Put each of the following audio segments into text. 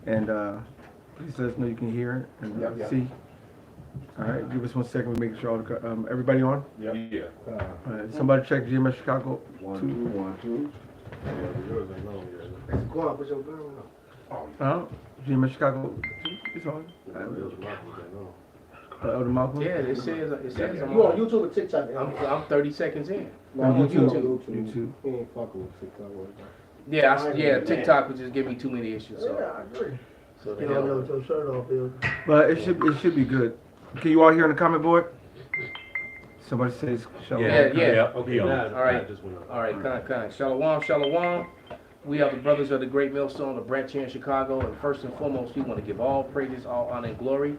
And please let us know you can hear and see. All right, give us 1 second. We're making sure all the everybody on. Yeah. All right, somebody check GMS Chicago. 1, 2, 1, 2. Go on, put your gun on. GMS Chicago. It's on. Elder Malcolm. Yeah, it says You on YouTube or TikTok? I'm 30 seconds in. No, I'm on YouTube. YouTube. He ain't fucking with TikTok. Yeah, TikTok would just give me too many issues. So, Yeah, I agree. so the You don't know hell. what your shirt off is. But it should be good. Can you all hear on the comment board? Somebody says shalom. Yeah. Okay. All right. All right, kind. Shalom. We are the brothers of the Great Millstone of Branch here in Chicago, and first and foremost, we want to give all praises, all honor, and glory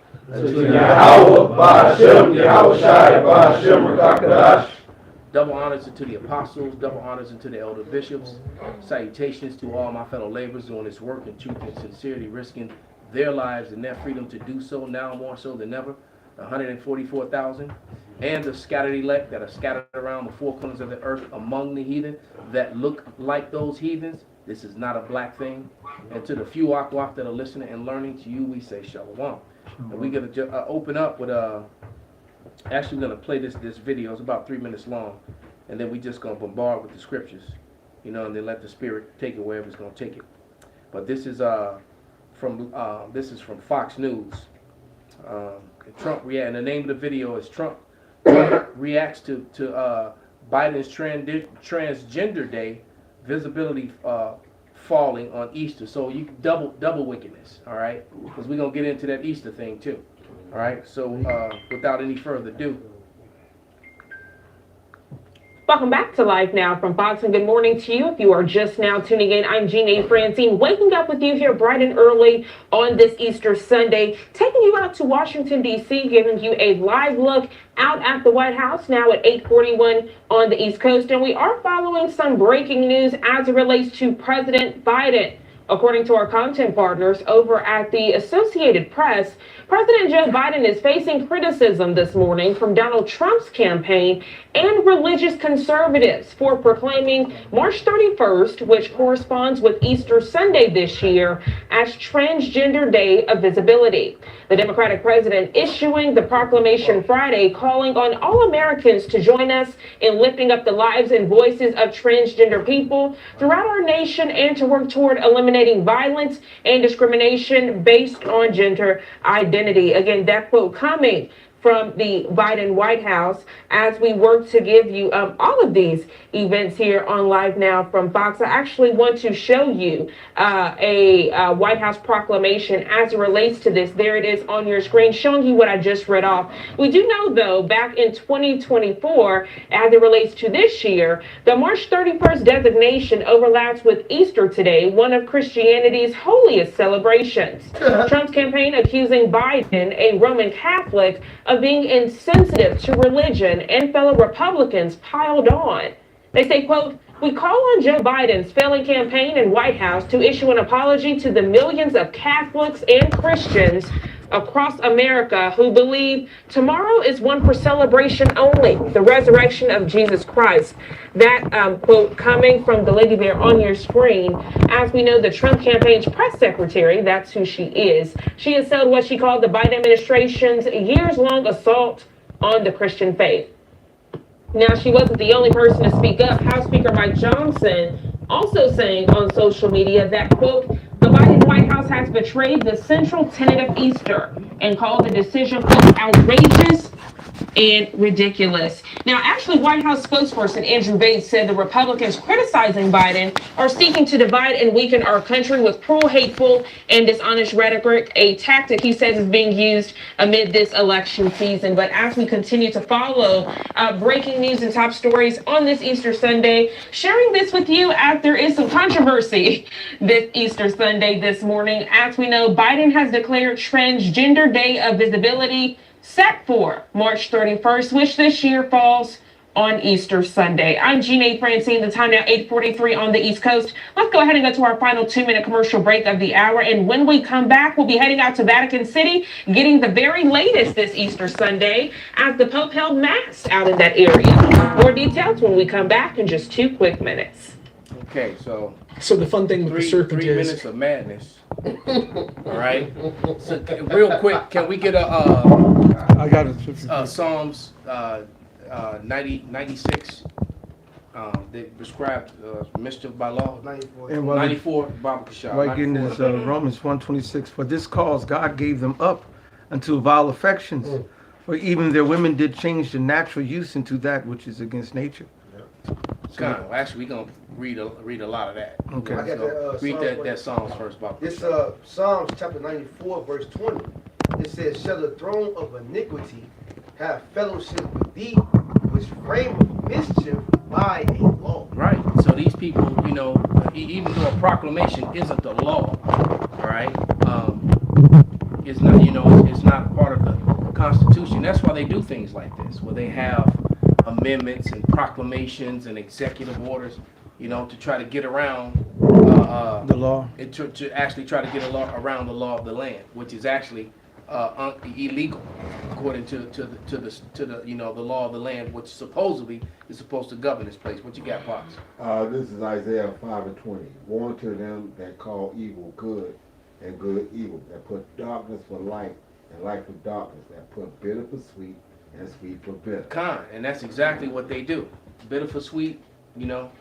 double honors to the apostles, double honors to the elder bishops. Salutations to all my fellow laborers doing this work in truth and sincerity, risking their lives and their freedom to do so now more so than ever. 144,000 and the scattered elect that are scattered around the four corners of the earth among the heathen that look like those heathens. This is not a black thing. And to the few Akwaf that are listening and learning, to you we say shalom. And we're going to open up with actually we're going to play this video. It's about 3 minutes long, and then we just going to bombard with the scriptures, and then let the Spirit take it wherever it's going to take it. But this is from Fox News. Trump react, and the name of the video is Trump reacts to Biden's transgender day visibility falling on Easter. So you double wickedness, all right? Because we're gonna get into that Easter thing too, all right? So without any further ado. Welcome back to Live Now from Fox, and good morning to you. If you are just now tuning in, I'm Jeanne Francine, waking up with you here bright and early on this Easter Sunday, taking you out to Washington, D.C., giving you a live look out at the White House now at 8:41 on the East Coast. And we are following some breaking news as it relates to President Biden. According to our content partners over at the Associated Press, President Joe Biden is facing criticism this morning from Donald Trump's campaign and religious conservatives for proclaiming March 31st, which corresponds with Easter Sunday this year, as Transgender Day of Visibility. The Democratic president issuing the proclamation Friday, calling on all Americans to join us in lifting up the lives and voices of transgender people throughout our nation and to work toward eliminating violence and discrimination based on gender identity. Again, that quote coming from the Biden White House as we work to give you all of these events here on Live Now from Fox. I actually want to show you a White House proclamation as it relates to this. There it is on your screen, showing you what I just read off. We do know, though, back in 2024, as it relates to this year, the March 31st designation overlaps with Easter today, one of Christianity's holiest celebrations. Trump's campaign accusing Biden, a Roman Catholic, of being insensitive to religion, and fellow Republicans piled on. They say, quote, "We call on Joe Biden's failing campaign and White House to issue an apology to the millions of Catholics and Christians across America who believe tomorrow is one for celebration only, the resurrection of Jesus Christ." That quote coming from the lady there on your screen. As we know, the Trump campaign's press secretary, that's who she is. She assailed what she called the Biden administration's years-long assault on the Christian faith. Now, she wasn't the only person to speak up. House Speaker Mike Johnson also saying on social media that, quote, "The Biden White House has betrayed the central tenet of Easter and called the decision, quote, outrageous and ridiculous." Now, actually, White House spokesperson Andrew Bates said the Republicans criticizing Biden are seeking to divide and weaken our country with cruel, hateful, and dishonest rhetoric, a tactic he says is being used amid this election season. But as we continue to follow breaking news and top stories on this Easter Sunday, sharing this with you as there is some controversy this Easter Sunday this morning. As we know, Biden has declared Transgender Day of Visibility set for March 31st, which this year falls on Easter Sunday. I'm Jeanne Francine, the time now 8:43 on the East Coast. Let's go ahead and go to our final 2-minute commercial break of the hour. And when we come back, we'll be heading out to Vatican City, getting the very latest this Easter Sunday as the Pope held Mass out in that area. More details when we come back in just 2 quick minutes. Okay, so So the fun thing with the serpent three is, minutes of madness. All right. So real quick, can we get a I got it. Psalms 96? They prescribed mischief by law. 94. And while 94, Baba Kashab. While getting is Romans 1:26. For this cause God gave them up unto vile affections, for even their women did change the natural use into that which is against nature. Actually, we're gonna read a lot of that. Okay. I got that, Read Psalms that Psalms first, Baba. This Psalms chapter 94 verse 20. It says, "Shall the throne of iniquity have fellowship with thee, which frame mischief by a law?" Right. So these people, you know, even though a proclamation isn't the law, all right, it's not, you know, it's not part of the Constitution. That's why they do things like this, where they have amendments and proclamations and executive orders, you know, to try to get around The law. to actually try to get around the law of the land, which is actually illegal according to the you know, the law of the land, which supposedly is supposed to govern this place. What you got, Pops? This is Isaiah 5:20. Woe to them that call evil good and good evil, that put darkness for light and light for darkness, that put bitter for sweet and sweet for bitter. And that's exactly what they do. Bitter for sweet, you know,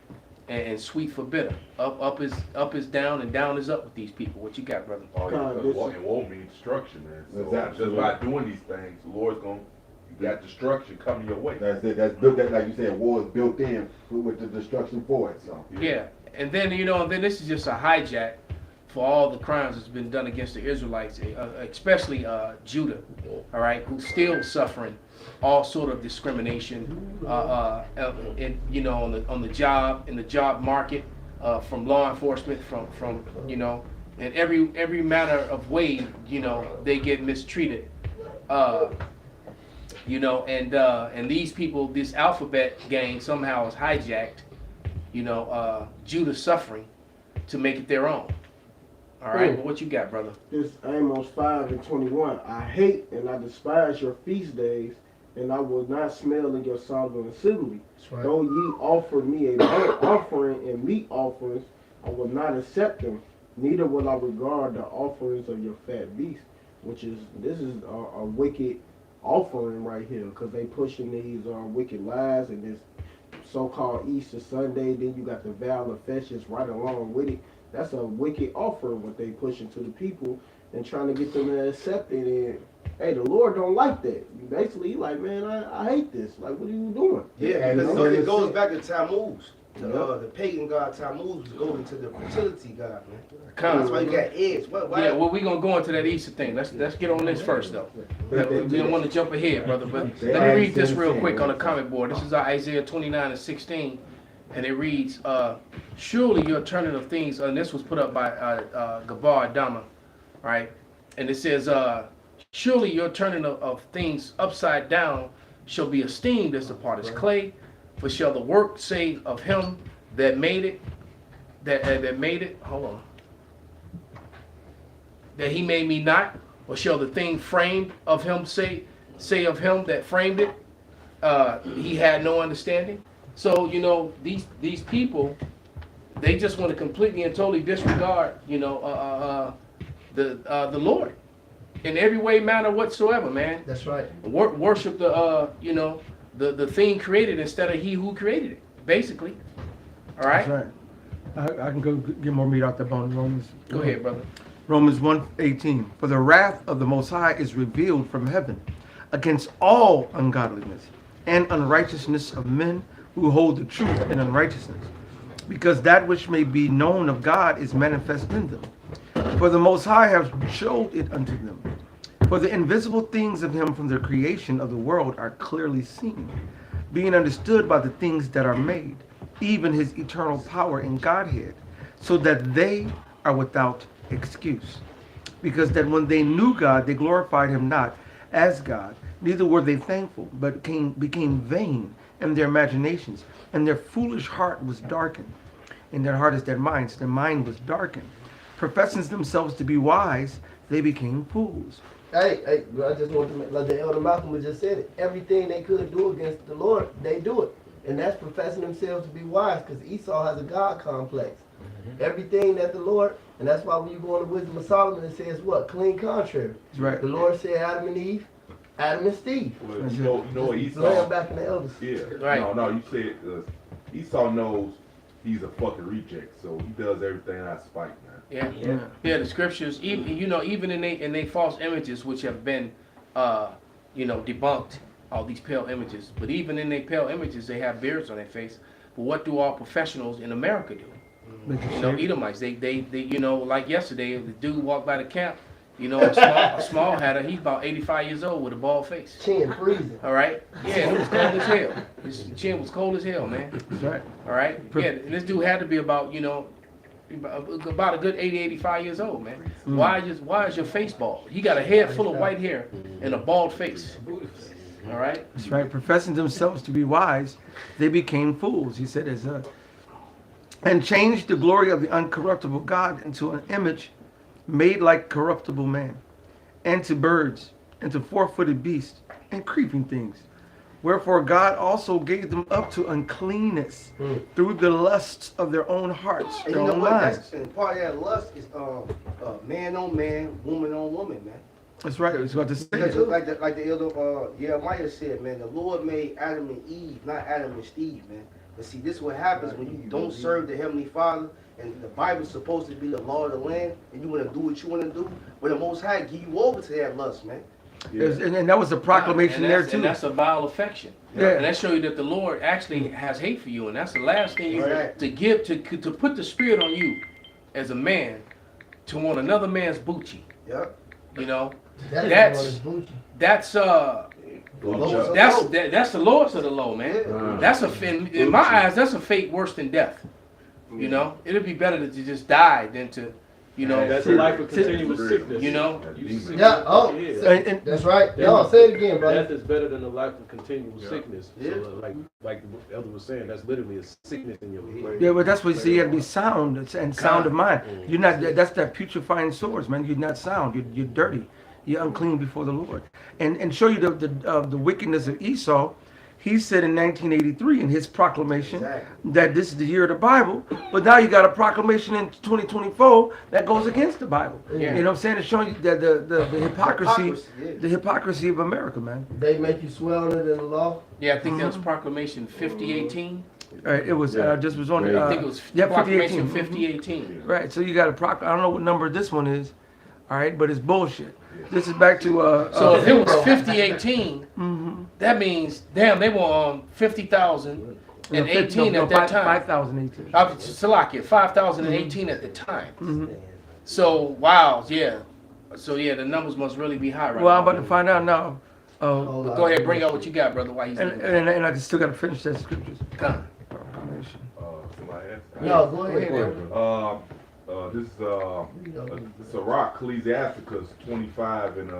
and sweet for bitter. Up is down and down is up with these people. What you got, brother? Oh, yeah, because it won't mean destruction, man. So Exactly. just by doing these things, the Lord's you got destruction coming your way. That's it. That's built. That, like you said, war is built in with the destruction for it. So Yeah, and then, you know, then this is just a hijack for all the crimes that's been done against the Israelites, especially Judah, all right, who's still suffering all sort of discrimination, in, you know, on the job, in the job market, from law enforcement, from you know, in every matter of way, you know, they get mistreated, you know, and these people, this alphabet gang somehow is hijacked, you know, Judah's suffering to make it their own. All right, well, what you got, brother? This Amos 5:21. I hate and I despise your feast days, and I will not smell in your solemn assembly. That's Though ye offer me a burnt offering and meat offerings, I will not accept them. Neither will I regard the offerings of your fat beasts, this is a wicked offering right here, because they pushing these wicked lies and this so-called Easter Sunday. Then you got the Val of Festus right along with it. That's a wicked offering what they pushing to the people and trying to get them to accept it. And hey, the Lord don't like that. Basically, he like, man, I hate this. Like, what are you doing? Yeah, because and it goes back to Tammuz. The pagan god Tammuz was going to the fertility god, man. That's why you got eggs. Why? Yeah, well, we're gonna go into that Easter thing. Let's get on this first, though. We don't want to jump ahead, brother, but let me read this real quick on the comment board. This is Isaiah 29:16, and it reads, "Surely your turning of things," and this was put up by Gabar Adama, right? And it says, "Surely your turning of things upside down shall be esteemed as the potter's clay, for shall the work say of him that made it, that made it, hold on, that he made me not, or shall the thing framed of him say of him that framed it, he had no understanding?" So, you know, these people, they just want to completely and totally disregard, you know, the Lord in every way, manner whatsoever, man. That's right. Worship the, you know, the thing created instead of he who created it, basically. All right? That's right. I can go get more meat out the bone. Romans. Go ahead, brother. Romans 1:18. For the wrath of the Most High is revealed from heaven against all ungodliness and unrighteousness of men who hold the truth in unrighteousness, because that which may be known of God is manifest in them. For the Most High has showed it unto them. For the invisible things of him from the creation of the world are clearly seen, being understood by the things that are made, even his eternal power in Godhead, so that they are without excuse. Because that when they knew God, they glorified him not as God, neither were they thankful, but became vain in their imaginations, and their foolish heart was darkened. In their heart is their minds, their mind was darkened. Professing themselves to be wise, they became fools. Hey, bro, I just want to make, like the Elder Malcolm just said it. Everything they could do against the Lord, they do it. And that's professing themselves to be wise, because Esau has a God complex. Everything that the Lord, and that's why when you go on the Wisdom of Solomon, it says what? Clean contrary. That's right. The Lord said Adam and Eve, Adam and Steve. Well, you know Lay them Esau. back in the elders. Yeah. Right. No, you said Esau knows he's a fucking reject, so he does everything out of spite, man. Yeah. The scriptures, even in they false images, which have been, debunked, all these pale images. But even in their pale images, they have beards on their face. But what do all professionals in America do? Edomites. They like yesterday, the dude walked by the camp. A small hatter. He's about 85 years old with a bald face. Chin freezing. All right. Yeah, and it was cold as hell. His chin was cold as hell, man. That's right. All right. Yeah, and this dude had to be about about a good 80, 85 years old, man. Why is your face bald? He got a head full of white hair and a bald face. All right. That's right. Professing themselves to be wise, they became fools. He said, and changed the glory of the uncorruptible God into an image made like corruptible man, and to birds, and to four-footed beasts, and creeping things. Wherefore God also gave them up to uncleanness through the lusts of their own hearts, And their you know own what? minds. And part of that lust is man on man, woman on woman, man. That's right. I was about to say Because that. like the elder Jeremiah said, man, the Lord made Adam and Eve, not Adam and Steve, man. But see, this is what happens when you don't serve the Heavenly Father, and the Bible's supposed to be the law of the land, and you want to do what you want to do, but the Most High give you over to that lust, man. And that was a proclamation And there that's- too. And that's a vile affection. Yeah. And that shows you that the Lord actually has hate for you, and that's the last thing you Right. to give to put the spirit on you as a man to want another man's Bucci. Yep. That's that's the lowest of the low, man. Yeah. That's in my eyes, that's a fate worse than death. It'd be better to just die than to, That's a life of continuous sickness. Yeah. Oh, And that's right. No, say it again, brother. Death is better than a life of continual sickness. Yeah. So, like the elder was saying, that's literally a sickness in your brain. yeah, but that's what you see. You got to be sound and sound of mind. You're not. That's that putrefying swords, man. You're not sound. You're dirty. You're unclean before the Lord. And show you the wickedness of Esau. He said in 1983 in his proclamation that this is the year of the Bible, but now you got a proclamation in 2024 that goes against the Bible. Yeah. You know what I'm saying? It's showing you that the hypocrisy, yeah. the hypocrisy of America, man. They make you swear on it in the law. Yeah, I think that was Proclamation 5018. It was just was on. I think it was yeah, Proclamation 5018. 5018. Right. So you got a I don't know what number this one is. All right, but it's bullshit. This is back to So if it was 5018, that means damn they were 50,000 and 18 at that time. 5,018. Salakia, 5,018 at the time. So wow, yeah. So yeah, the numbers must really be high right Well, I'm now. about to find out now. Go ahead, bring out what you got, brother. While he's And I still got to finish that scriptures. Come. Proclamation. Somebody asked. No, go ahead. This is Sirach, Ecclesiasticus 25 and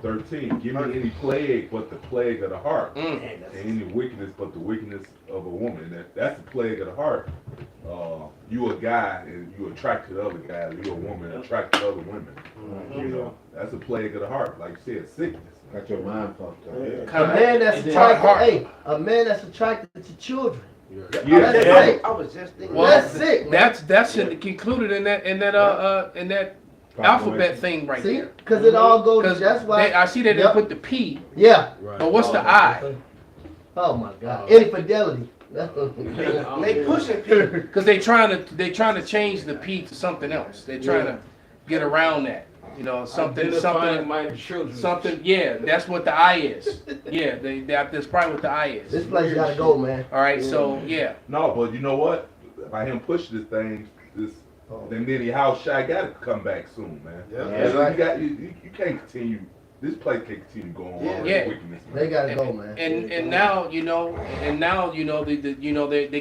13. Give me any plague but the plague of the heart, and any wickedness but the wickedness of a woman. That's the plague of the heart. You a guy and you attracted to other guys. You a woman attracted to other women. That's a plague of the heart. Like you said, sickness. Got your mind fucked up. A man that's a man that's attracted to children. Yeah. That's sick. I was just thinking. Well, That's sick, man. That's included in that alphabet thing right See, there. because it all goes. Because That's why. I see they didn't put the P, Yeah. but what's the I? Oh my God. Infidelity. They pushing people. Because they trying to change the P to something else. They're trying to get around that. Something. Yeah, that's what the I is. Yeah, that's probably what the I is. This place gotta go, man. All right, so yeah. No, but you know what? By him pushing this thing, then Nitty House Shy got to come back soon, man. Yeah. You can't continue. This place can't continue going on. Yeah. With wickedness, man. They gotta go, man. And now they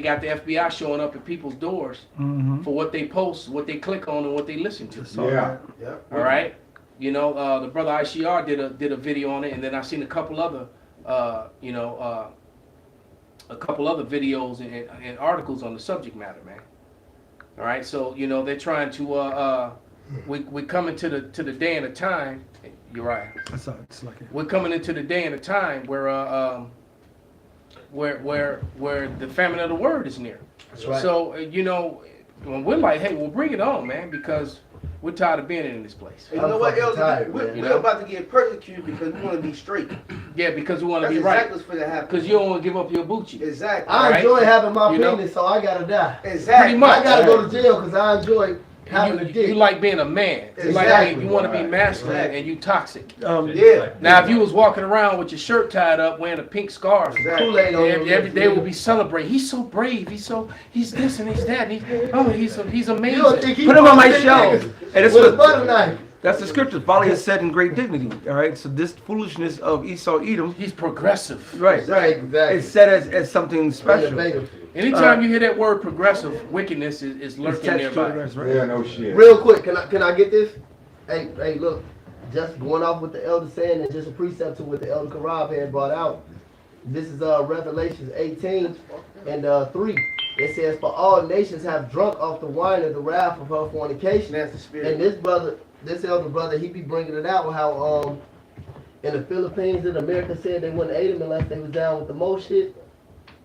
got the FBI showing up at people's doors for what they post, what they click on, and what they listen to. Yeah. All right, the brother ICR did a video on it, and then I seen a couple other videos and articles on the subject matter, man. All right, so they're trying to we coming to the day and a time. You're right. That's all. It's like it. We're coming into the day and a time where where the famine of the word is near. That's right. So you know, when we're like, hey, well, bring it on, man, because we're tired of being in this place. And you know what, fucking Elder? tired, We're, man. You we're know? about to get persecuted because we want to be straight. Yeah, because we want to That's be right. exactly what's going to happen. Because you don't want to give up your Bucci. Exactly. I Right? enjoy having my You know? penis, so I gotta die. Exactly. Pretty much. I gotta go to jail because I enjoy having a dick. You like being a man. You like Exactly. being, you want to be masculine, Exactly. and you toxic. Yeah. Now, if you was walking around with your shirt tied up, wearing a pink scarf, Exactly. Kool-Aid on your every lips, day nigga. will be celebrating. He's so brave. He's this and he's that. And he's You don't amazing. think he Put him on my fucking show. niggas And it's with a what- butter knife. That's the scripture. Folly is said in great dignity. All right. So this foolishness of Esau Edom, He's progressive. right? Right, exactly. It's said as something special. Innovative. Anytime you hear that word progressive, wickedness is It's lurking attached to it, nearby. that's right. Yeah, no shit. Real quick, can I get this? Hey, look, just going off what the elder saying and just a precept to what the elder Karab had brought out. This is Revelations 18 and 3. It says, "For all nations have drunk off the wine of the wrath of her fornication." That's the spirit. And this elder brother, he be bringing it out how in the Philippines in America said they wouldn't aid him unless they was down with the most shit.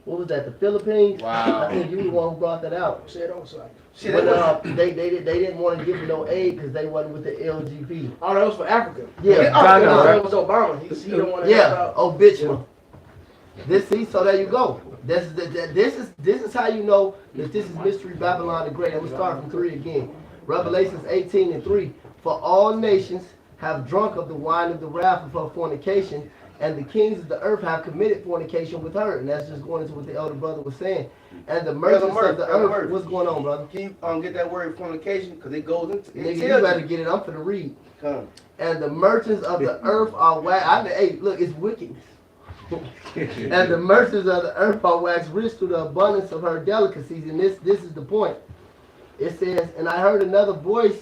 What was that? The Philippines? Wow. I think you the one who brought that out. Say it on site. Shit, But that was- they didn't want to give him no aid because they wasn't with the LGP. Oh, that was for Africa. Yeah, Ghana, no, right? that was Obama. He don't want to yeah, Obituary. So there you go. This is how you know that this is Mystery Babylon the Great. I'm gonna start from 3 again. Revelations 18 and 3. "For all nations have drunk of the wine of the wrath of her fornication, and the kings of the earth have committed fornication with her." And that's just going into what the elder brother was saying. "And the merchants of the Elder earth." Murph. What's going on, brother? Can you get that word fornication? Because it goes into Nigga, it. you tells better you. get it. I'm finna read. Come. "And the merchants of the earth are hey, look, it's wickedness. "And the merchants of the earth are waxed rich through the abundance of her delicacies." And this is the point. It says, "And I heard another voice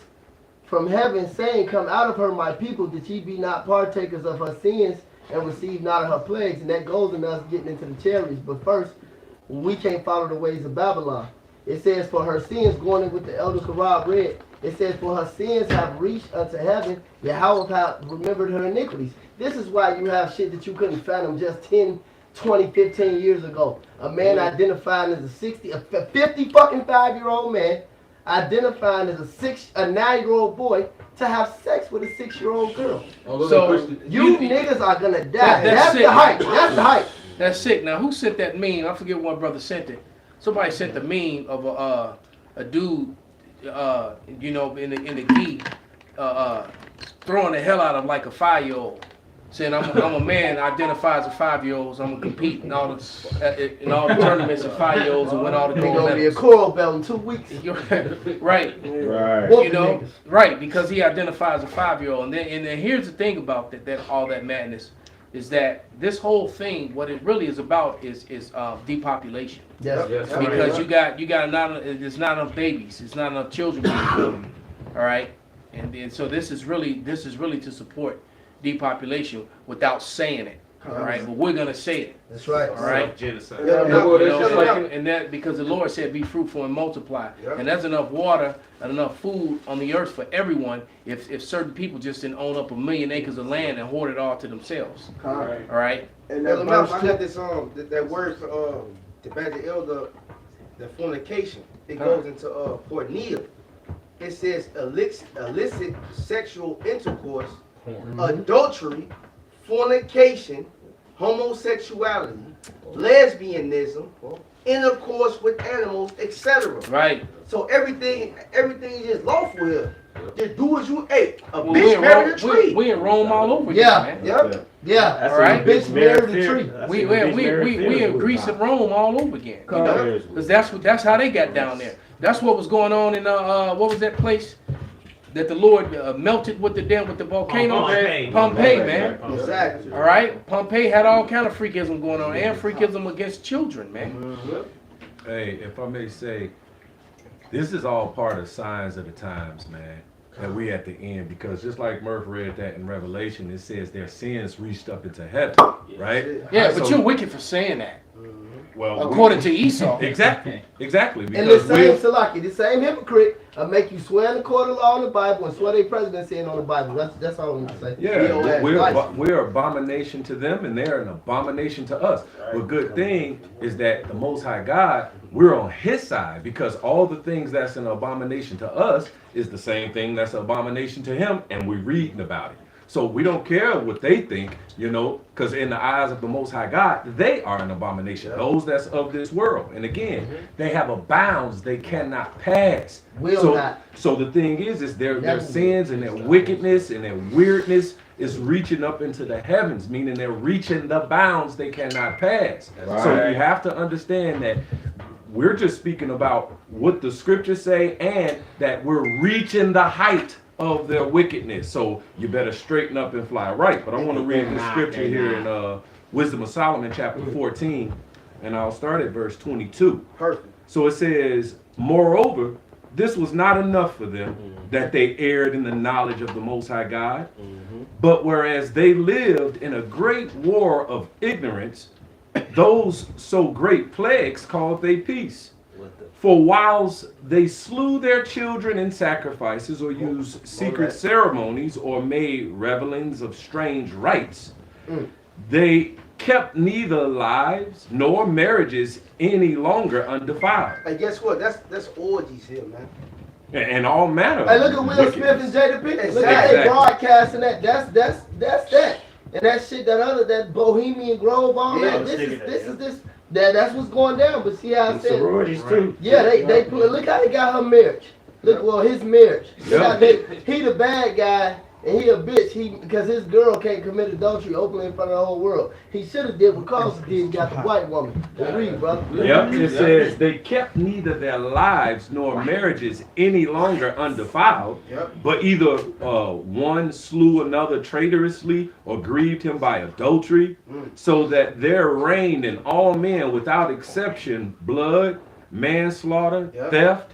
from heaven saying, Come out of her, my people, that ye be not partakers of her sins, and receive not of her plagues." And that goes in us getting into the chariots. But first, we can't follow the ways of Babylon. It says, "For her sins," going in with the elder Karab read, it says, "For her sins have reached unto heaven, Yahweh hath remembered her iniquities." This is why you have shit that you couldn't fathom just 10, 20, 15 years ago. A man identified as a 50 fucking 5-year-old man, identified as a 9-year-old boy, to have sex with a 6-year-old girl. So You niggas are gonna die. That's That's it. the hype. That's the hype. That's sick. Now, who sent that meme? I forget what brother sent it. Somebody sent the meme of a dude, you know, in the gi, throwing the hell out of like a 5-year-old, saying I'm a man, identify as a 5-year-old, so I'm gonna compete in all the tournaments of 5-year-olds and win all the They gold gonna be a medals. coral belt in 2 weeks. Right. Right. You know, right, because he identifies as a 5-year-old, and then here's the thing about that all that madness is that this whole thing, what it really is about is depopulation. Yes. Because you got there's not enough babies, it's not enough children being born. All right, and so this is really to support depopulation without saying it. All right, but we're gonna say it. That's right. All right. Genocide. Yeah, You know, that's right. and that because the Lord said, "Be fruitful and multiply," Yeah. and there's enough water and enough food on the earth for everyone. If certain people just didn't own up 1 million acres of land and hoard it all to themselves, all right. And Elder that Mouth, verse I got this that word for to back the elder, the fornication. It goes into porneia. It says illicit sexual intercourse, adultery, fornication, homosexuality, lesbianism, intercourse with animals, etc. Right. So everything is just lawful here. Just do as you ate. A Well, bitch married a tree. we in Rome all over Yeah. again, man. Yep. Yeah. All right. Bitch married a tree. We in Greece and Rome all over again. You know? Because that's how they got down there. That's what was going on in what was that place that the Lord melted with the volcano? Pompeii, man. Exactly. All right, Pompeii had all kind of freakism going on, and freakism against children, man. Hey, if I may say, this is all part of signs of the times, man. That we at the end, because just like Murph read that in Revelation, it says their sins reached up into heaven, right? Yeah, but So- you're wicked for saying that. Well, according to Esau. Exactly. Exactly. And the Because same Salaki, the same hypocrite make you swear in the court of law on the Bible and swear their presidency in on the Bible. That's all I'm gonna say. yeah, License. we're abomination to them, and they're an abomination to us. But good thing is that the Most High God, we're on His side, because all the things that's an abomination to us is the same thing that's an abomination to Him, and we're reading about it. So we don't care what they think, because in the eyes of the Most High God, they are an abomination. Those that's of this world. And again, they have a bounds they cannot pass. Will not. So the thing is their sins and their wickedness and their weirdness is reaching up into the heavens, meaning they're reaching the bounds they cannot pass. So you have to understand that we're just speaking about what the scriptures say, and that we're reaching the height of their wickedness. So you better straighten up and fly right. But I want to read the scripture here in Wisdom of Solomon chapter 14, and I'll start at verse 22. Perfect. So it says, moreover, this was not enough for them, that they erred in the knowledge of the Most High God, but whereas they lived in a great war of ignorance, those so great plagues called they peace. For whilst they slew their children in sacrifices, or used secret ceremonies, or made revelings of strange rites, they kept neither lives nor marriages any longer undefiled. And guess what? That's orgies here, man. And all manner. Hey, look at Will Smith and Jada Pinkett. Look how they broadcasting that. That's that. And that shit, that Bohemian Grove, all that. That's what's going down. But see how I said, sororities too. yeah, they look how they got her marriage. Look, his marriage. Look how he the bad guy and he a bitch. Because his girl can't commit adultery openly in front of the whole world. He should have did what Carlson did and got the white woman. Read, brother. Yep, it says they kept neither their lives nor marriages any longer undefiled, but either one slew another traitorously or grieved him by adultery, so that there reigned in all men without exception blood, manslaughter, theft,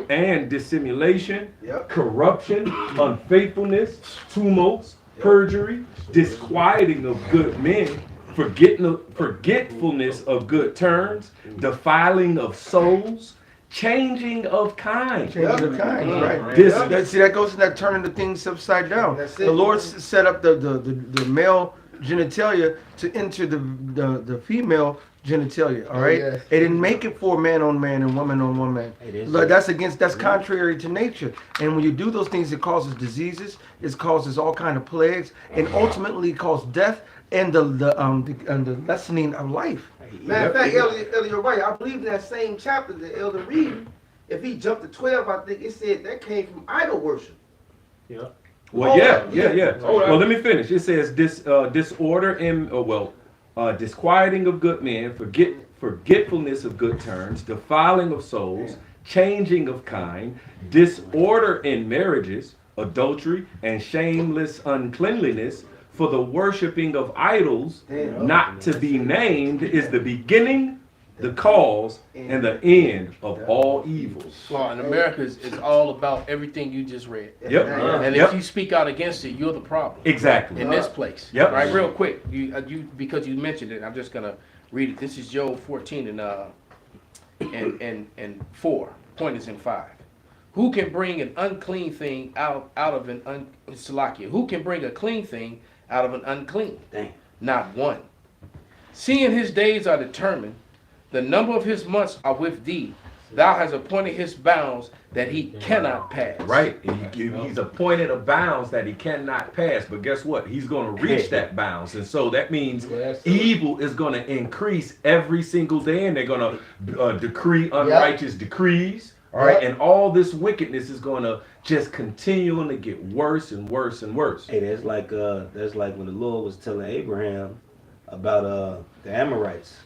and dissimulation, corruption, unfaithfulness, tumults, perjury, disquieting of good men, forgetfulness of good turns, defiling of souls, changing of kind. Changing of kind, right. See, that goes in that turning the things upside down. The Lord set up the male genitalia to enter the female genitalia, all right? Yes. They didn't make it for man on man and woman on woman. Look, that's contrary to nature. And when you do those things, it causes diseases, it causes all kind of plagues, and ultimately cause death and the lessening of life. Matter of fact, Elder, you're right. I believe in that same chapter that Elder read, if he jumped to 12, I think it said that came from idol worship. Well, yeah. Well, let me finish. It says disorder and disquieting of good men, forgetfulness of good turns, defiling of souls, changing of kind, disorder in marriages, adultery, and shameless uncleanliness. For the worshiping of idols, not to be named, is the beginning, the cause, and the end of all evils. Well, in America, it's all about everything you just read. Yep. And if you speak out against it, you're the problem. Exactly. In this place. Yep. Right, real quick, you because you mentioned it, I'm just gonna read it. This is Job 14 and 4. Point is in 5. Who can bring an unclean thing out of an Salakia? Who can bring a clean thing out of an unclean? Not one. Seeing his days are determined, the number of his months are with thee. Thou hast appointed his bounds that he cannot pass. Right. He's appointed a bounds that he cannot pass. But guess what? He's going to reach that bounds. And so that means evil is going to increase every single day. And they're going to decree unrighteous decrees. All right. And all this wickedness is going to just continually get worse and worse and worse. Hey, that's like when the Lord was telling Abraham about the Amorites.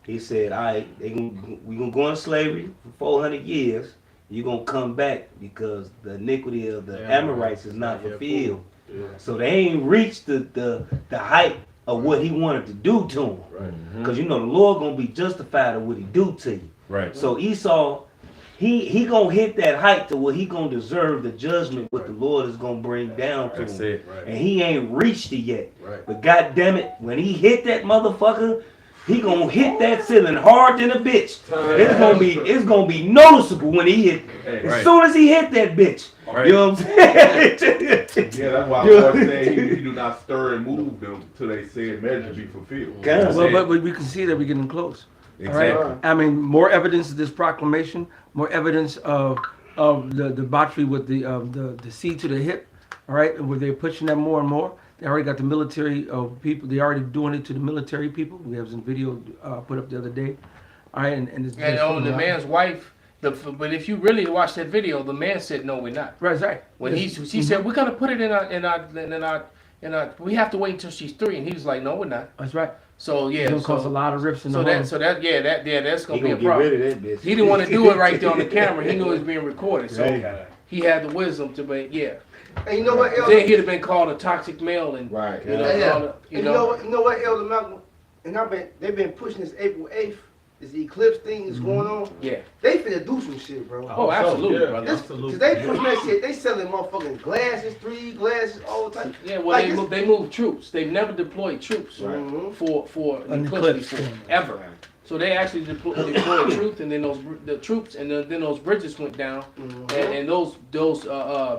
He said, all right, we're going to go in slavery for 400 years. You're going to come back because the iniquity of the Amorites is not fulfilled. So they ain't reached the height of what he wanted to do to them. Because the Lord going to be justified of what he do to you. Right. So Esau, he going to hit that height to where he going to deserve the judgment what the Lord is going to bring down to him. And he ain't reached it yet. But God damn it, when he hit that motherfucker, he gonna hit that ceiling hard than a bitch. It's gonna be noticeable when he hit. As soon as he hit that bitch. Right. You know what I'm saying? Yeah, that's why I was saying he do not stir and move them till they said measure be fulfilled. Well, but we can see that we're getting close. Exactly. All right? I mean, more evidence of this proclamation, more evidence of the debauchery with the C to the hip. All right, where they're pushing that more and more. They already got the military people. They're already doing it to the military people. We have some video put up the other day. All right, and it's And on the man's wife. But if you really watch that video, the man said, "No, we're not." Right. When he said, "We're gonna put it in our, we have to wait until she's 3," and he was like, "No, we're not." That's right. So yeah, It's gonna cause a lot of rifts in the home. that's gonna be a Get problem. rid of that bitch. He didn't want to do it right there on the camera. He knew it was being recorded, so Right. he had the wisdom to be And you know what, Elder? Then he'd have been called a toxic male, and Right. you know, Yeah. all the- You know what, Elder Malcolm? And they've been pushing this April 8th. This eclipse thing is going on. Yeah. They finna do some shit, bro. Oh, absolutely, brother. Cause they pushing that shit. They selling motherfucking glasses, 3D glasses, all the time. Yeah, well, Like they move troops. They've never deployed troops for an eclipse before, ever. So they actually deployed troops, and then then those bridges went down, and those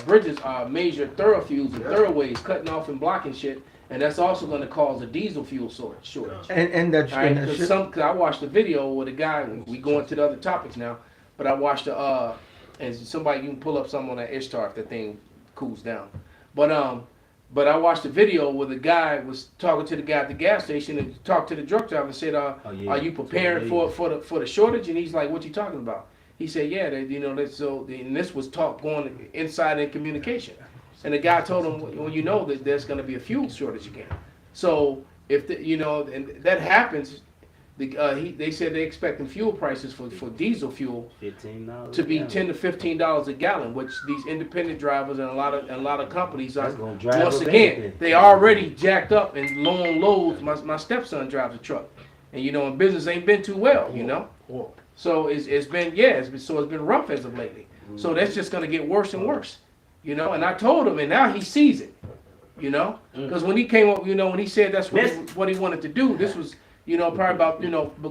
bridges are major thoroughfares and thoroughways, cutting off and blocking shit, and that's also going to cause a diesel fuel shortage. And that All right, and that cause I watched a video with a guy. We going to the other topics now, but I watched and somebody you can pull up something on that Ishtar if that thing cools down. But I watched a video where the guy was talking to the guy at the gas station and talked to the truck driver and said, "Are you preparing for the shortage?" And he's like, "What you talking about?" He said, "Yeah, and this was talk going inside in communication." And the guy told him, "Well, you know that there's going to be a fuel shortage again. So if and that happens, they said they're expecting fuel prices for diesel fuel $15 to be $10 to $15 a gallon, which these independent drivers and a lot of companies are. Once again, they already jacked up and low on loads. My stepson drives a truck, and and business ain't been too well, So it's been rough as of lately. So that's just going to get worse and worse. And I told him, and now he sees it, because when he came up, when he said that's what he wanted to do, this was, probably about,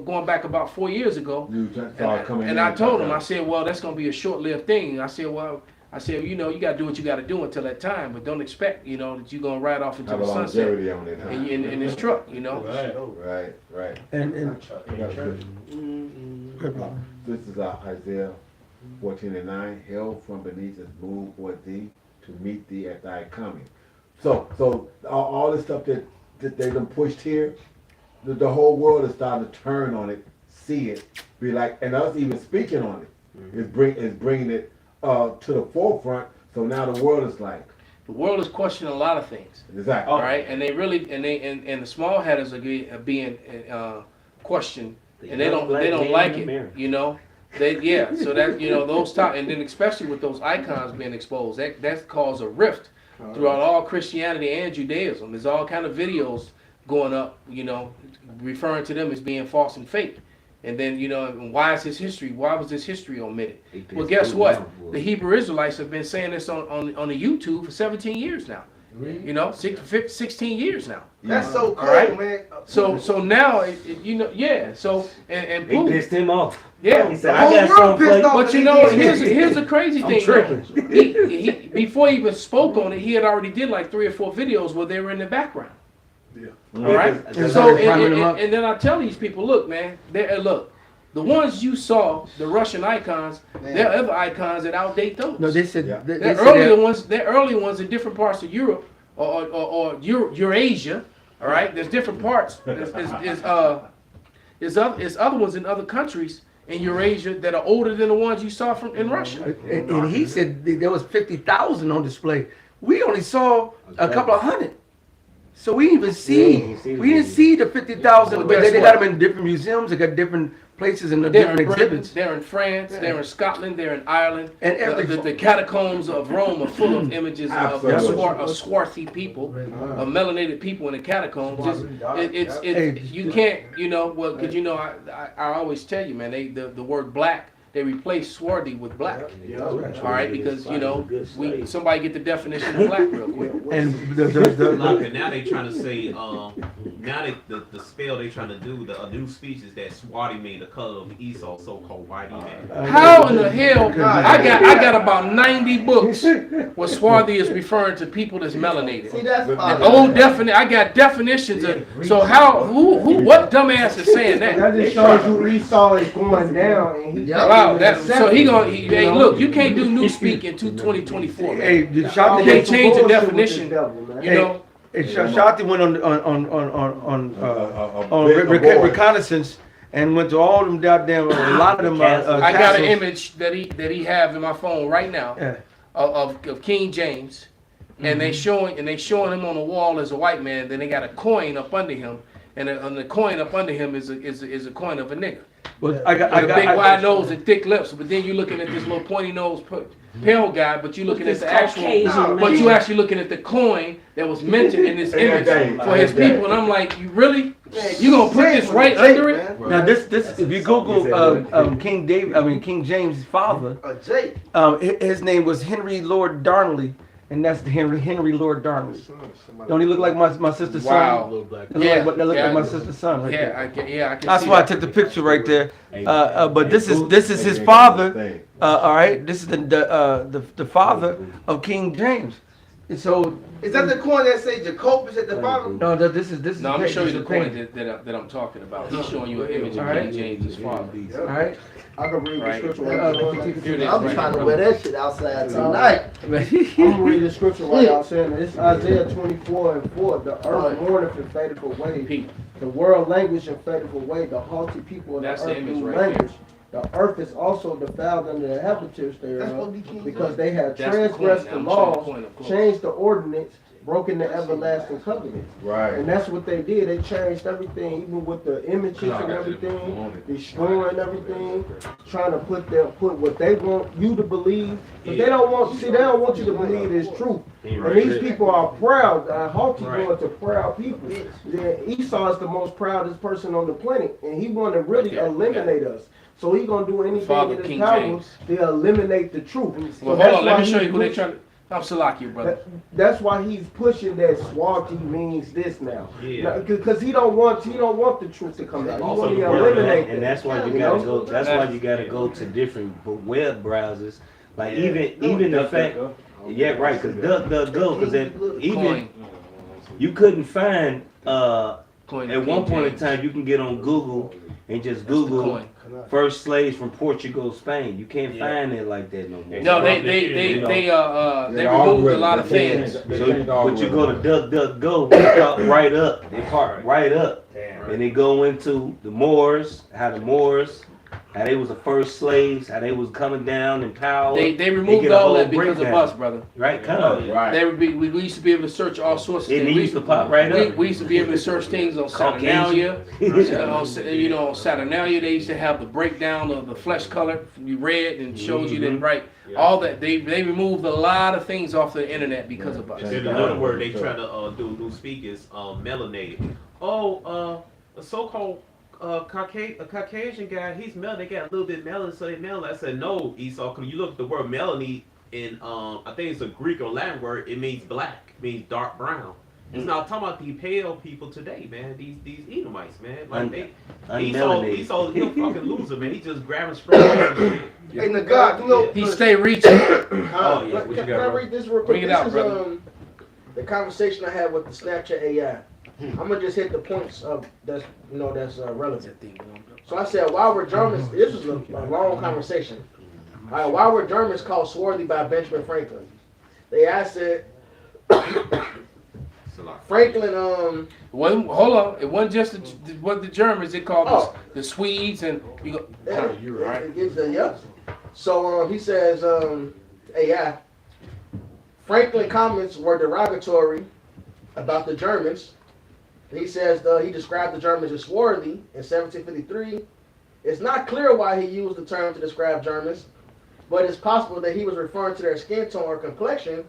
going back about 4 years ago. And I told him, I said, well, that's going to be a short-lived thing. I said, you got to do what you got to do until that time, but don't expect, that you're going to ride off into the sunset in this truck, Right. and This is Isaiah 14:9. Hell from beneath is moved for thee to meet thee at thy coming. So all this stuff that they done pushed here, the whole world is starting to turn on it, see it, be like, and us even speaking on it is bringing it to the forefront. So now the world is like, the world is questioning a lot of things. Exactly. All right, and they really and the small headers are being questioned, and they don't like it. So that those top, and then especially with those icons being exposed, that caused a rift throughout all Christianity and Judaism. There's all kind of videos going up, referring to them as being false and fake. And then, why was this history omitted? Well, guess what? The Hebrew Israelites have been saying this on the YouTube for 17 years now. 16 years now. That's so cool, right? man. So now, So and They pissed him off. Yeah, he said, "I got something for you." But here's the crazy thing. Tripping. He before he even spoke on it, he had already did like 3 or 4 videos where they were in the background. Yeah. All right. So and then I tell these people, look, man, the ones you saw, the Russian icons, there are other icons that outdate those. no, they said They're early ones in different parts of Europe or Eurasia. All right, there's different parts. There's other ones in other countries in Eurasia that are older than the ones you saw in Russia. and he said there was 50,000 on display. We only saw a couple of hundred. So we didn't even see the 50,000. Well, But guess they what? got them in different museums. They got different places and the They're different in Britain, exhibits. they're in France, they're in Scotland, they're in Ireland. And every- The catacombs of Rome are full of images of swarthy people, of melanated people in the catacombs. You can't, because I always tell you, man, the word black, they replace swarthy with black. All right, because somebody get the definition of black real quick. And Look, and now they trying to say now the spell they trying to do, the new speech is that Swati made the color of Esau, so-called whitey man. How in the hell? I got about 90 books where Swarthy is referring to people that's melanated. See, that's I got definitions of. So how? What dumbass is saying that? That just shows you Esau is going down, and he. Wow, so hey, look, you can't do new speak in 2024. Hey, You can't change the definition. You know. Hey, Shati went on reconnaissance and went to all them goddamn, a lot of them. I got an image that he have in my phone right now Yeah. of King James, and they showing him on the wall as a white man. Then they got a coin up under him, and the coin up under him is a coin of a nigga. Well, With a big wide nose and thick lips. But then you're looking at this little pointy nose pale guy, but you're looking at the actual, but you actually looking at the coin that was mentioned in this image for his people. And I'm like, you really? You gonna put this right under it? Now this if you Google King James' father, his name was Henry Lord Darnley. And that's the Henry Lord Darnley. Don't he look like my sister's son? Wow. That look like my sister's son right there. I can That's see why that. I took the picture right there. But this is his father. All right, this is the father of King James. And so Is that the coin that say Jacobus at the bottom? no, this is. No, I'm gonna show you the painting. coin that I'm talking about. He's showing you an image of King James' father. All right. I can read Right. the scripture. Here it is, I'm right trying to here. wear that shit outside tonight. I'm gonna read the scripture while y'all saying it. It's Isaiah 24:4. The earth mourneth in faithful way. Pete. The world language in faithful way. The haughty people of the That's the earth image do right language. The earth is also defiled under the inhabitants thereof, because they have That's the coin. transgressed Now the I'm showing the laws, coin up close. changed the ordinance, broken the everlasting covenant. Right. And that's what they did. They changed everything, even with the images and everything, destroying everything, trying to put what they want you to believe. But they don't want you to believe it's truth. And these people are proud. Haughty going to proud people. Esau is the most proudest person on the planet, and he want to really eliminate us. So he gonna do anything Father in his King power James. to eliminate the truth. Well, So hold on. Let why me show you he's who they pushing- trying to. I'm Salakia, brother. That's why he's pushing that Swati means this now. Yeah. Because he don't want the truth to come out. He Also want to the word, eliminate And that. that's why you gotta go. That's why you gotta go to different web browsers. Like even the fact, yeah, right. Because DuckDuckGo, because even Coin. you couldn't find. Coin At of one King point in James. time, you can get on Google and just That's the Google coin. first slaves from Portugal, Spain. You can't find it like that no more. No, they removed a lot of things. So, but you go to DuckDuckGo, they pop right up. They pop right up, and they go into the Moors, how they was the first slaves, how they was coming down in power. They removed get a all whole that because of breakdown. us, brother. Right, come on. They would be, we used to be able to search all sorts of It things. needs to pop right up. We used to be able to search things on Saturnalia. On Saturnalia, they used to have the breakdown of the flesh color. You read and showed you that, right? All that they removed a lot of things off the internet because of us. There's another word they try to do speak is melanated. A so-called Caucasian guy, he's melanin. They got a little bit melanin, so they melanin. I said no, Esau. Cause you look at the word melanie in I think it's a Greek or Latin word. It means black, it means dark brown. It's not talking about these pale people today, man. These Edomites, man. Like Esau, he a fucking loser, man. He just grabbing straws. Hey, Nagad, you know. He stay reaching. Oh yeah, what you Can got, I bro? read this real quick? Bring it out, This brother. is the conversation I had with the Snapchat AI. I'm gonna just hit the points of that's relevant. So I said, why were Germans? This was a long conversation. All right, why were Germans called swarthy by Benjamin Franklin? They asked it. Franklin, Hold on. It wasn't just the Germans. They called the Swedes and you go. you're right. Yep. So he says, AI. Franklin comments were derogatory about the Germans. He says he described the Germans as swarthy in 1753. It's not clear why he used the term to describe Germans, but it's possible that he was referring to their skin tone or complexion,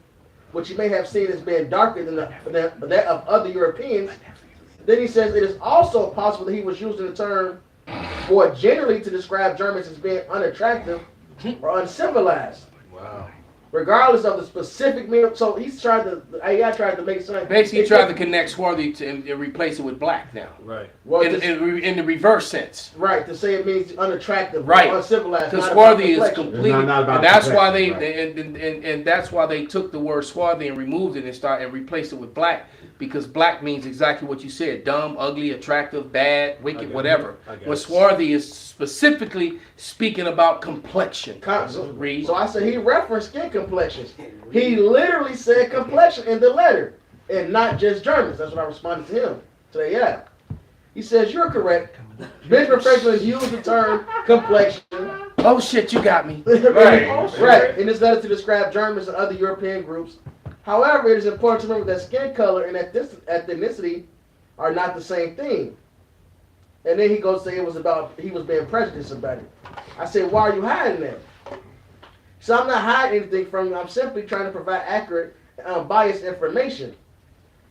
which he may have seen as being darker than that of other Europeans. Then he says it is also possible that he was using the term more generally to describe Germans as being unattractive or uncivilized. Wow. regardless of the specific meaning. So he's trying to, AI tried to make something. Basically, he tried to connect swarthy and replace it with black now. Right. Well, In the reverse sense. right, to say it means unattractive, Right. uncivilized. Because not swarthy about is complexion. completely, not about and that's why they complexion, and that's why they took the word swarthy and removed it and replaced it with black, because black means exactly what you said: dumb, ugly, attractive, bad, wicked, whatever. But swarthy is specifically speaking about complexion. Read. So I said he referenced skin complexions. He literally said complexion in the letter, and not just Germans. That's what I responded to him today. Yeah, he says you're correct. Benjamin Franklin used the term complexion. Oh shit, you got me. Right. In his letter to describe Germans and other European groups. However, it is important to remember that skin color and ethnicity are not the same thing. And then he goes to say he was being prejudiced about it. I said, why are you hiding that? So I'm not hiding anything from you. I'm simply trying to provide accurate and unbiased information.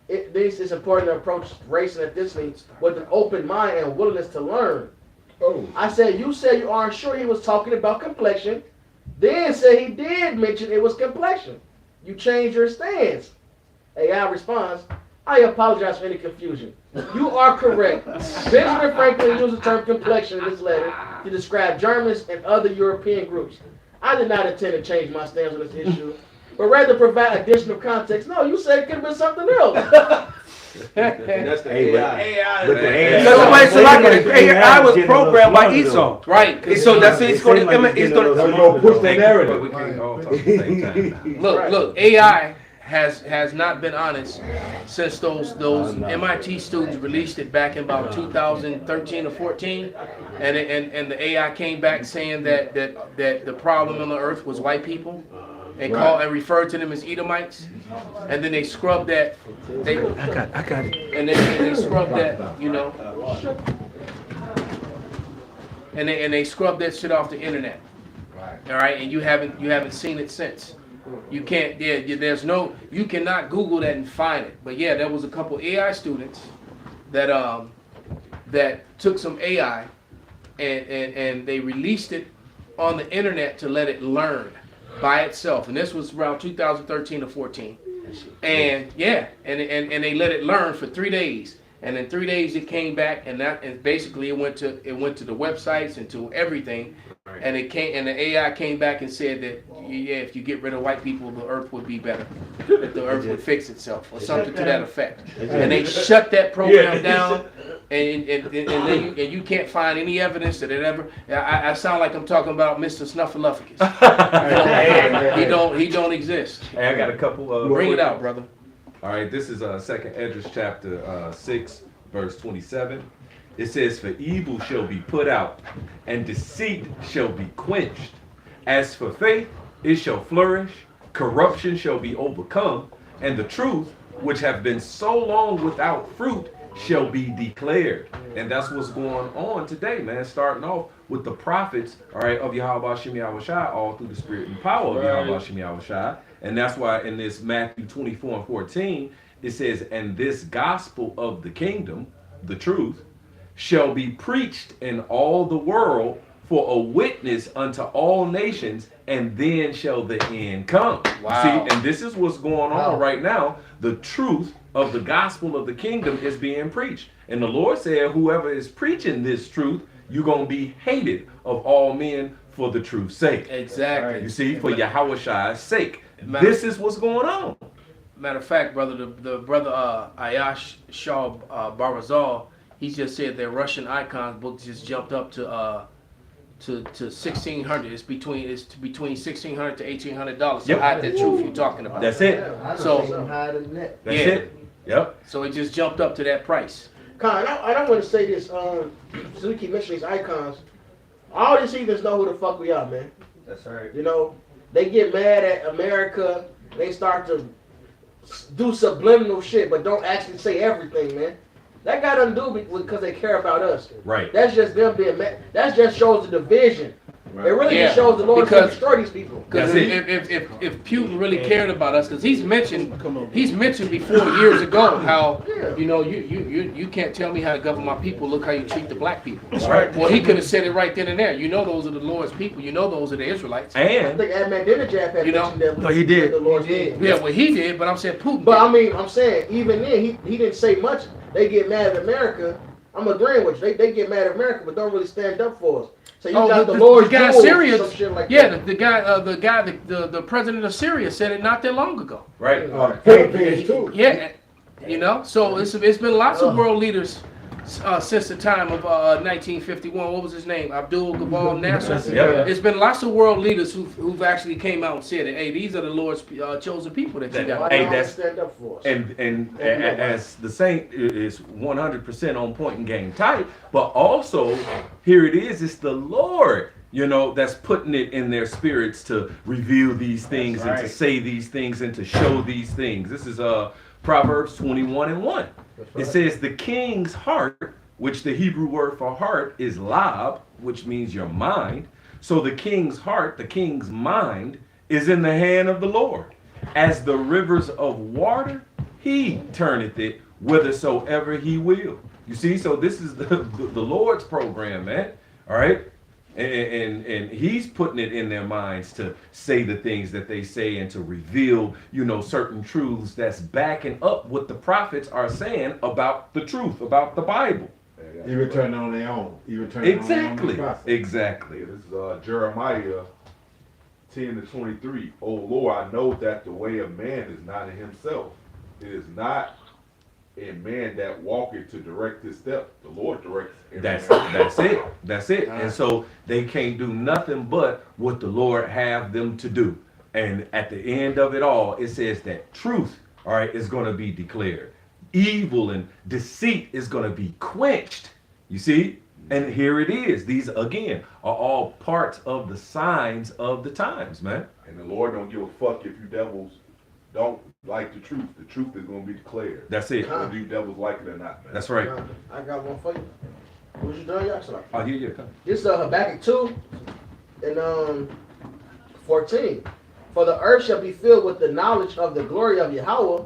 This is important to approach race and ethnicity with an open mind and willingness to learn. Oh. I said, you said you aren't sure he was talking about complexion, then said he did mention it was complexion. You changed your stance. AI responds, I apologize for any confusion. You are correct. Benjamin Franklin used the term complexion in this letter to describe Germans and other European groups. I did not intend to change my stance on this issue, but rather provide additional context. No, you said it could have been something else. That's the AI. But the AI was programmed by Esau. Right. So that's it. It's going to push the narrative. We can't all talk at the same time. Look, AI has not been honest since those MIT students released it back in about 2013 or 14, and the AI came back saying that the problem on the earth was white people, and referred to them as Edomites, and then they scrubbed that. I got it. And they scrubbed that, you know, and they scrubbed that shit off the internet. All right, and you haven't seen it since. You can't. There's no. You cannot Google that and find it. But yeah, there was a couple AI students that took some AI and they released it on the internet to let it learn by itself. And this was around 2013 or 14. And yeah, and they let it learn for 3 days. And in 3 days it came back, and basically it went to the websites and to everything. And the AI came back and said that if you get rid of white people, the earth would be better, that the earth would fix itself, or something to that effect. And they shut that program down, and you can't find any evidence that it ever. I sound like I'm talking about Mr. Snuffleupagus. He don't exist. Hey, I got a couple. Bring it out, brother. All right, this is 2nd Esdras chapter 6, verse 27. It says, for evil shall be put out, and deceit shall be quenched. As for faith, it shall flourish, corruption shall be overcome, and the truth, which have been so long without fruit, shall be declared. And that's what's going on today, man. Starting off with the prophets, all right, of Yahweh Shem Yahushai, all through the spirit and power of Yahweh Shem Yahushai. And that's why in this Matthew 24 and 14, it says, and this gospel of the kingdom, the truth, shall be preached in all the world for a witness unto all nations, and then shall the end come. Wow. See, and this is what's going on right now. The truth of the gospel of the kingdom is being preached. And the Lord said, whoever is preaching this truth, you're going to be hated of all men for the truth's sake. Exactly. You see, for Yahushai's sake. This is what's going on. Matter of fact, brother, the brother Ayash Shah Barazal, he just said that Russian icons book just jumped up to 1,600. It's between 1,600 to $1,800. So hide that truth you're talking about. That's it. So that's it. Yep. So it just jumped up to that price. Con, I don't want to say this. So we keep mentioning these icons. All these heathens know who the fuck we are, man. That's right. You know, they get mad at America. They start to do subliminal shit, but don't actually say everything, man. That got nothing to do because they care about us. Right. That's just them being mad. That just shows the division It really Yeah, just shows the Lord because- to destroy these people. Because That's if Putin really cared about us, because he's mentioned before years ago how you can't tell me how to govern my people. Look how you treat the black people. That's right. Well, he could have said it right then and there. You know, those are the Lord's people. You know, those are the Israelites. I And think Ahmadinejad had You know? mentioned that. No, he did. The Lord He did. Yeah, well, he did, but I'm saying Putin. But did. I mean, I'm saying, even then, he didn't say much. They get mad at America. I'm agreeing with you. They get mad at America, but don't really stand up for us. So you got the Lord's guy in jewels, Syria. some shit like Yeah, that. the president of Syria said it not that long ago. right. Philippines too. Yeah, you know. So it's been lots of world leaders since the time of 1951. What was his name? Abdul Gabal Nasser. Yeah. It's been lots of world leaders who've actually came out and said that, hey, these are the Lord's chosen people that you That- got. Why Hey, don't that's- stand up for us? And as the saint is 100% on point and game tight, but also here it is, it's the Lord, you know, that's putting it in their spirits to reveal these things and to say these things and to show these things. This is Proverbs 21:1. It says the king's heart, which the Hebrew word for heart is lab, which means your mind. So the king's heart, the king's mind, is in the hand of the Lord. As the rivers of water, he turneth it whithersoever he will. You see, so this is the Lord's program, man. All right? And he's putting it in their minds to say the things that they say and to reveal, you know, certain truths that's backing up what the prophets are saying about the truth, about the Bible. Even turning on their own. Even turning on their own Exactly. process. Exactly. Yeah, this is Jeremiah 10:23. Oh Lord, I know that the way of man is not in himself. It is not in man that walketh to direct his step. The Lord directs every That's man. it. That's it. And so they can't do nothing but what the Lord have them to do. And at the end of it all, it says that truth, all right, is going to be declared. Evil and deceit is going to be quenched. You see? And here it is. These, again, are all parts of the signs of the times, man. And the Lord don't give a fuck if you devils don't like the truth. The truth is going to be declared. That's it. Whether you devils like it or not, man. That's right. I got one for you. Was you done, Yaxla? Oh, yeah, come. This is Habakkuk 2 and 14. For the earth shall be filled with the knowledge of the glory of Yahweh,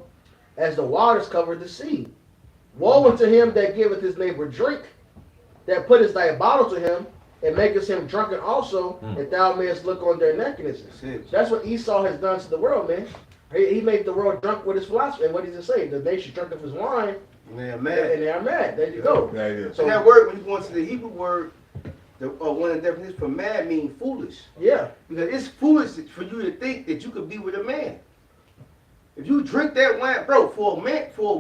as the waters cover the sea. Woe unto him that giveth his neighbor drink, that putteth thy bottle to him, and maketh him drunken also, that thou mayest look on their nakednesses. That's what Esau has done to the world, man. He made the world drunk with his philosophy. And what does it say? The nation drunk of his wine, Man, and man. they are mad. There you go. That is. So that word, when you go into the Hebrew word, one of the definitions for mad means foolish. Yeah. Because it's foolish for you to think that you could be with a man. If you drink that wine, bro, for a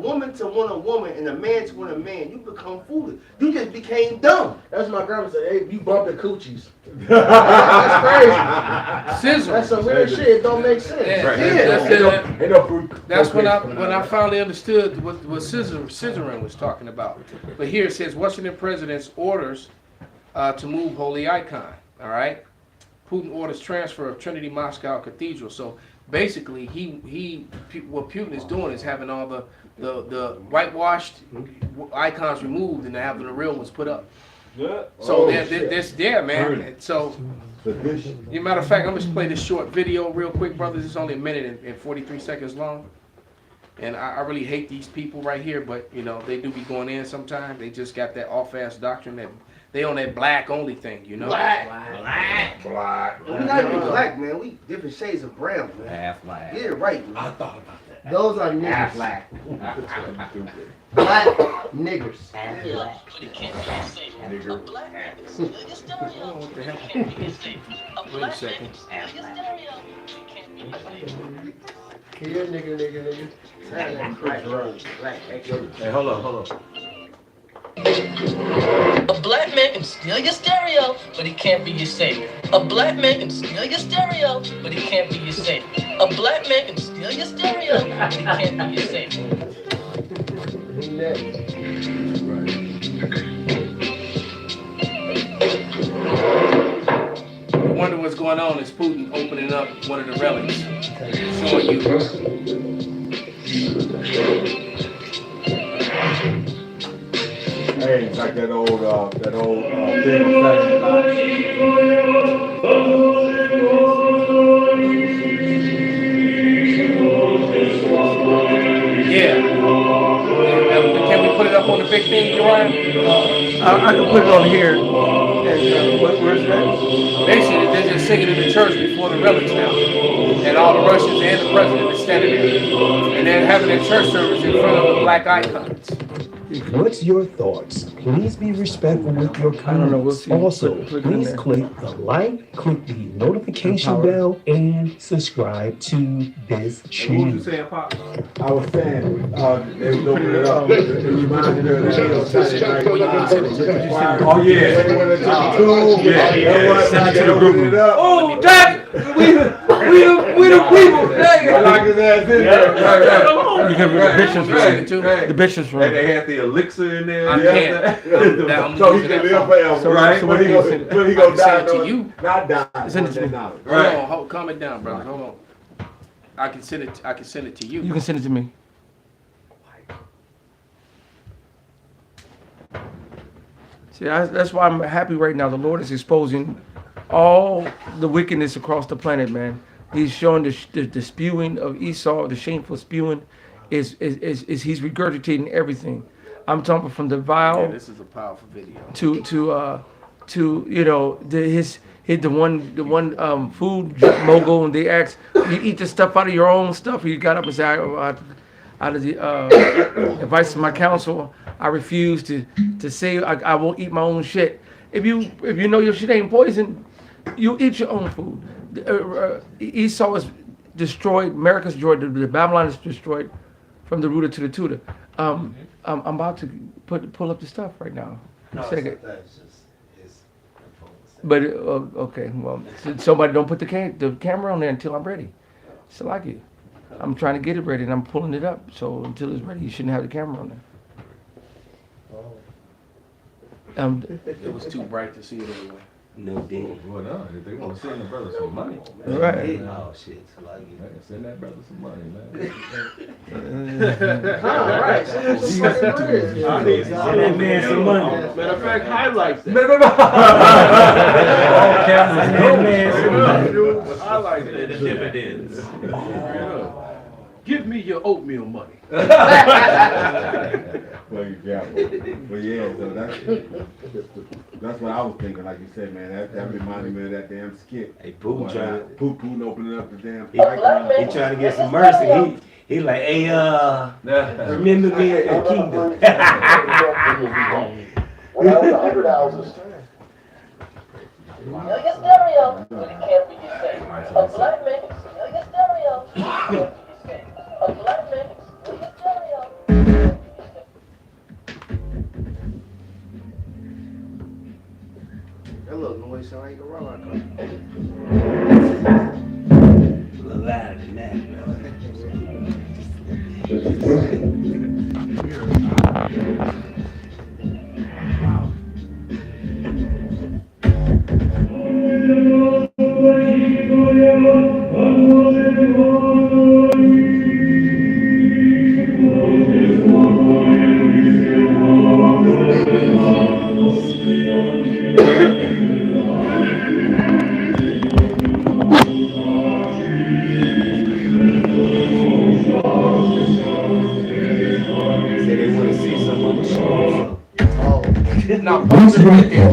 woman to want a woman and a man to want a man, you become foolish. You just became dumb. That's what my grandma said. Hey, you bumping coochies. That's crazy. Scissor. That's some weird shit. It don't make sense. Yeah, Right. that's when I finally understood what scissoring was talking about. But here it says Washington president's orders to move holy icon. All right, Putin orders transfer of Trinity Moscow Cathedral. So basically, what Putin is doing is having all the whitewashed icons removed and having the real ones put up. So that's there, man. And so, as a matter of fact, I'm just play this short video real quick, brothers. It's only a minute and 43 seconds long. And I really hate these people right here, but you know they do be going in sometimes. They just got that off-ass doctrine that they on that black only thing, you know. Black. We're not even black, man. We different shades of brown, man. Half black. Yeah, right, man. I thought about that. Those are Half niggas. black. Black niggers. Half black. Nigger. What the hell? Wait a second. Here, nigga. Hey, hold on. A black man can steal your stereo, but he can't be your savior. A black man can steal your stereo, but he can't be your savior. A black man can steal your stereo, but he can't be your savior. You wonder what's going on is Putin opening up one of the relics, showing you. Hey, it's like that old thing of Saturday Night. Yeah. Can we put it up on the big thing, Uriah? I can put it on here. And, where's that? Basically, they're just singing in the church before the relics now. And all the Russians and the president is standing there. And they're having their church service in front of the black icons. What's your thoughts? Please be respectful with your comments. I don't know, we'll see. Also, Click it in please there. click the like, click the notification bell, and subscribe to this What was channel. you saying, Pop? I was saying, they was opening it up. It reminded me of that Saturday night. Oh, yeah. When they took the tube, Yeah. send it to the group. Oh, Jack, we the people. I like his ass in there. You can read the bishops Right. The bishops And they had the elixir in there. I can't. So he can live forever. Right. So what do you send? When he I gonna can send die, it to you. not die. Send it to me. knowledge. Hold on, calm it down, brother. Hold on. I can send it to you. You can send it to me. See, that's why I'm happy right now. The Lord is exposing all the wickedness across the planet, man. He's showing the spewing of Esau, the shameful spewing, is he's regurgitating everything. I'm talking from the Yeah, vile this is a powerful video. to you know the one food mogul, and they ask you eat the stuff out of your own stuff. He got up and said, out of the advice of my counsel, I refuse to say I won't eat my own shit. If you know your shit ain't poison, you eat your own food. Esau is destroyed. America's destroyed. The Babylon is destroyed from the rooter to the tutor. I'm about to pull up the stuff right now. Second. But okay, well, somebody don't put the camera on there until I'm ready. It's like it. I'm trying to get it ready and I'm pulling it up. So until it's ready, you shouldn't have the camera on there. It was too bright to see it anyway. No dig. Well, no, if they want to send the brother some money. Right. Oh shit, so like it. Send that brother some money, man. All right, send him some fucking bread. I need Send that man some money. Matter of fact, highlights that. All cameras. Send that man some money. Highlight The that. dividends. Give me your oatmeal money. Well, you careful. But yeah, so that's what I was thinking. Like you said, man, that reminded me of that damn skit. Hey, Putin trying. Putin opening up the damn. He trying to get some mercy. He like, hey, remember me at the kingdom. When I was 100 houses. Steal your stereo, but it can't be your safe. A black man can steal your stereo, but it can't be your safe. A black man can steal your stereo. That little noise sound like a rock car. A little louder than that, bro. Say they want to see some on the show. Now, pause it right there.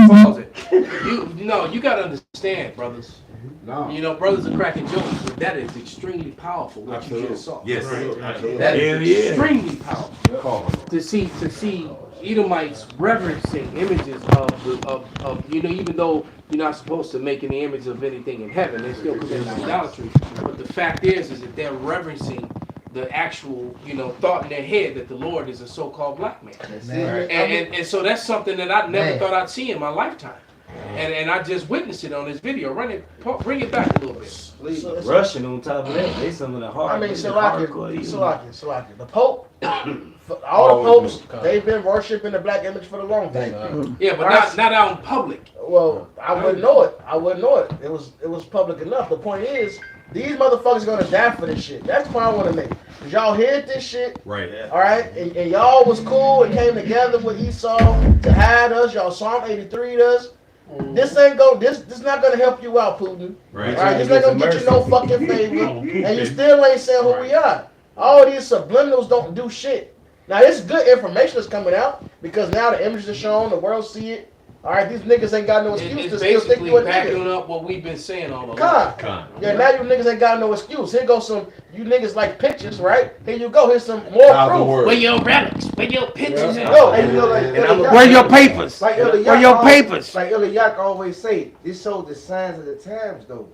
Pause it. You gotta understand, brothers. No. You know, brothers are cracking jokes, but that is extremely powerful what you just saw. Yes. That is extremely powerful to see Edomites reverencing images of even though you're not supposed to make any image of anything in heaven, they still commit idolatry. But the fact is that they're reverencing the actual, thought in their head that the Lord is a so-called black man. And so that's something that I never thought I'd see in my lifetime. And I just witnessed it on this video. Bring it back a little bit. Russian on top of that, they some of the hard. Salakia. The Pope, all the popes, they've been worshiping the black image for the long time. Yeah, but not out in public. Well, I wouldn't know it. It was public enough. The point is, these motherfuckers gonna die for this shit. That's the point I want to make. Cause y'all hid this shit, Right. all right, and y'all was cool and came together with Esau to hide us. Y'all Psalm 83'd us. This ain't go. This not gonna help you out, Putin. Right. All right, this ain't gonna get you no fucking favor, and you still ain't saying who we are. All these subliminals don't do shit. Now it's good information that's coming out because now the images are shown, the world see it. All right, these niggas ain't got no excuse It's to still think basically you a backing nigga. up what we've been saying all along. Con. Yeah, now you niggas ain't got no excuse. Here goes some, you niggas like pictures, right? Here you go, here's some more proof. Where your relics? Where your pictures at? Yo, and you know, like, Where your papers? Like Where your papers? Like Yak always say, this shows the signs of the times, though.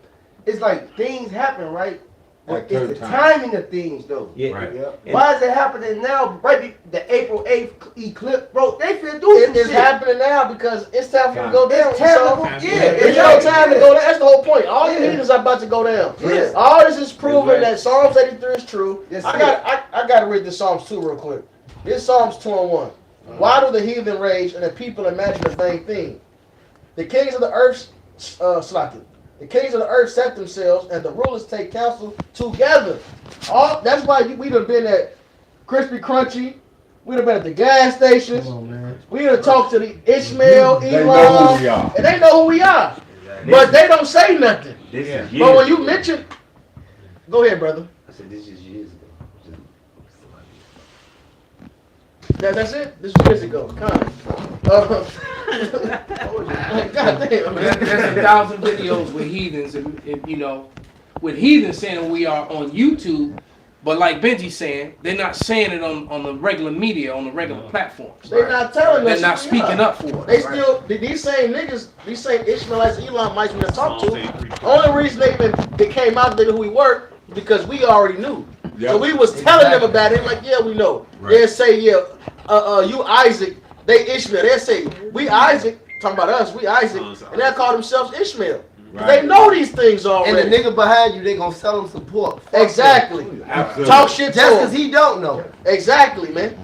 It's like things happen, right? But At it's certain the times. timing of things, though. Yeah. Right. Why is it happening now? Right, the April 8th eclipse, bro. They finna do some It's shit. happening now because it's time for it to go down. It's time so- to go, It's no time to go down. That's the whole point. All you need is about to go down. Yeah. All this is proving that Psalms 83 is true. Yes, I sir. got to read the Psalms 2 real quick. This Psalms 2 and 1. Why do the heathen rage and the people imagine a vain thing? The kings of the earth slackened. The kings of the earth set themselves, and the rulers take counsel together. That's why we done been at Crispy Crunchy. We done been at the gas stations. We done talked to the Ishmael, They know Elon, who we are. and they know who we are. But they don't say nothing. This is But when you mention, go ahead, brother. I said this is years ago. That's it. This is years ago. God damn, man. There's 1,000 videos with heathens, and you know, with heathens saying we are on YouTube, but like Benji's saying, they're not saying it on the regular media, on the regular platforms. They're not telling us. They're not who we speaking are. up for us. They still, these same niggas, these same Ishmaelites, Elamites we done talked to, only reason they came out to who we were because we already knew. So we was telling them about it, like, yeah, we know. They'll say, yeah, you Isaac, they Ishmael. They'll say, we Isaac, talking about us, we Isaac, and they'll call themselves Ishmael. They know these things already. And the nigga behind you, they gonna sell him support. Exactly. Absolutely. Talk shit to Just him. because he don't know. Exactly, man.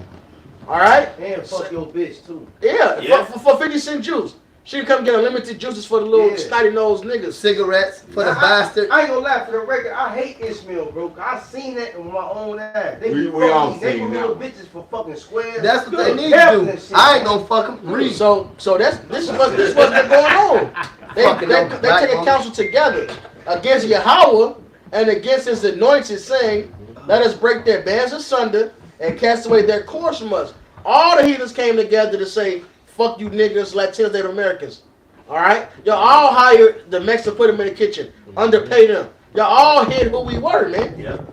All right? And fuck your bitch, too. Yeah, for 50 cent juice. She come get unlimited juices for the little snotty nosed niggas. Cigarettes for the bastard. I ain't gonna lie, for the record, I hate Ishmael, bro. I seen that with my own eyes. They We be fucking all these neighborhood seen little that. bitches for fucking squares. That's what they Good need to heavens do. and shit. I ain't gonna fuck him. Read. So this is what's been going on. They Fucking no black take a woman. counsel together against Yahweh and against his anointed, saying, let us break their bands asunder and cast away their cords from us. All the heathens came together to say, fuck you niggas, Latinos, Native Americans. All right? Y'all all hired the Mexicans, put them in the kitchen, underpay them. Y'all all hid who we were, man. Yep.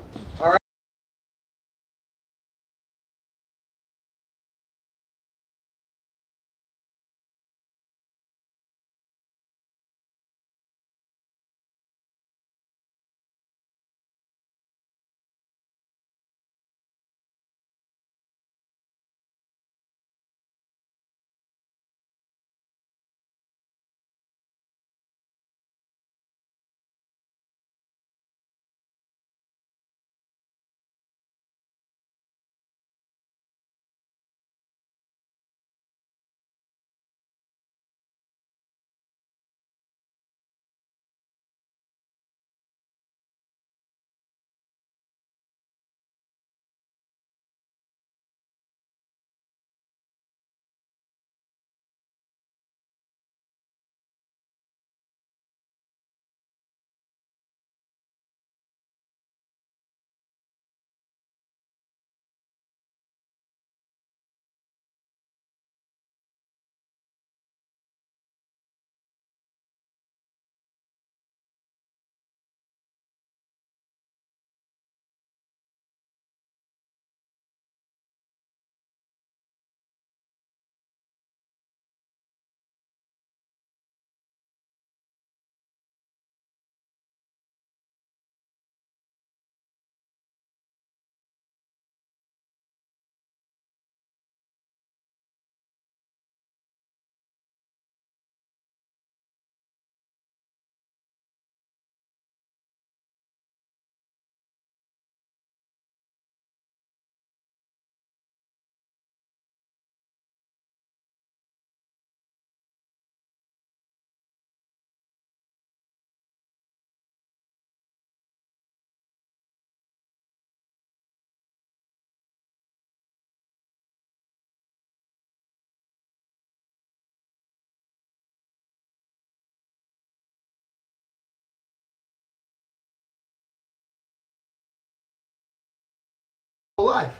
life.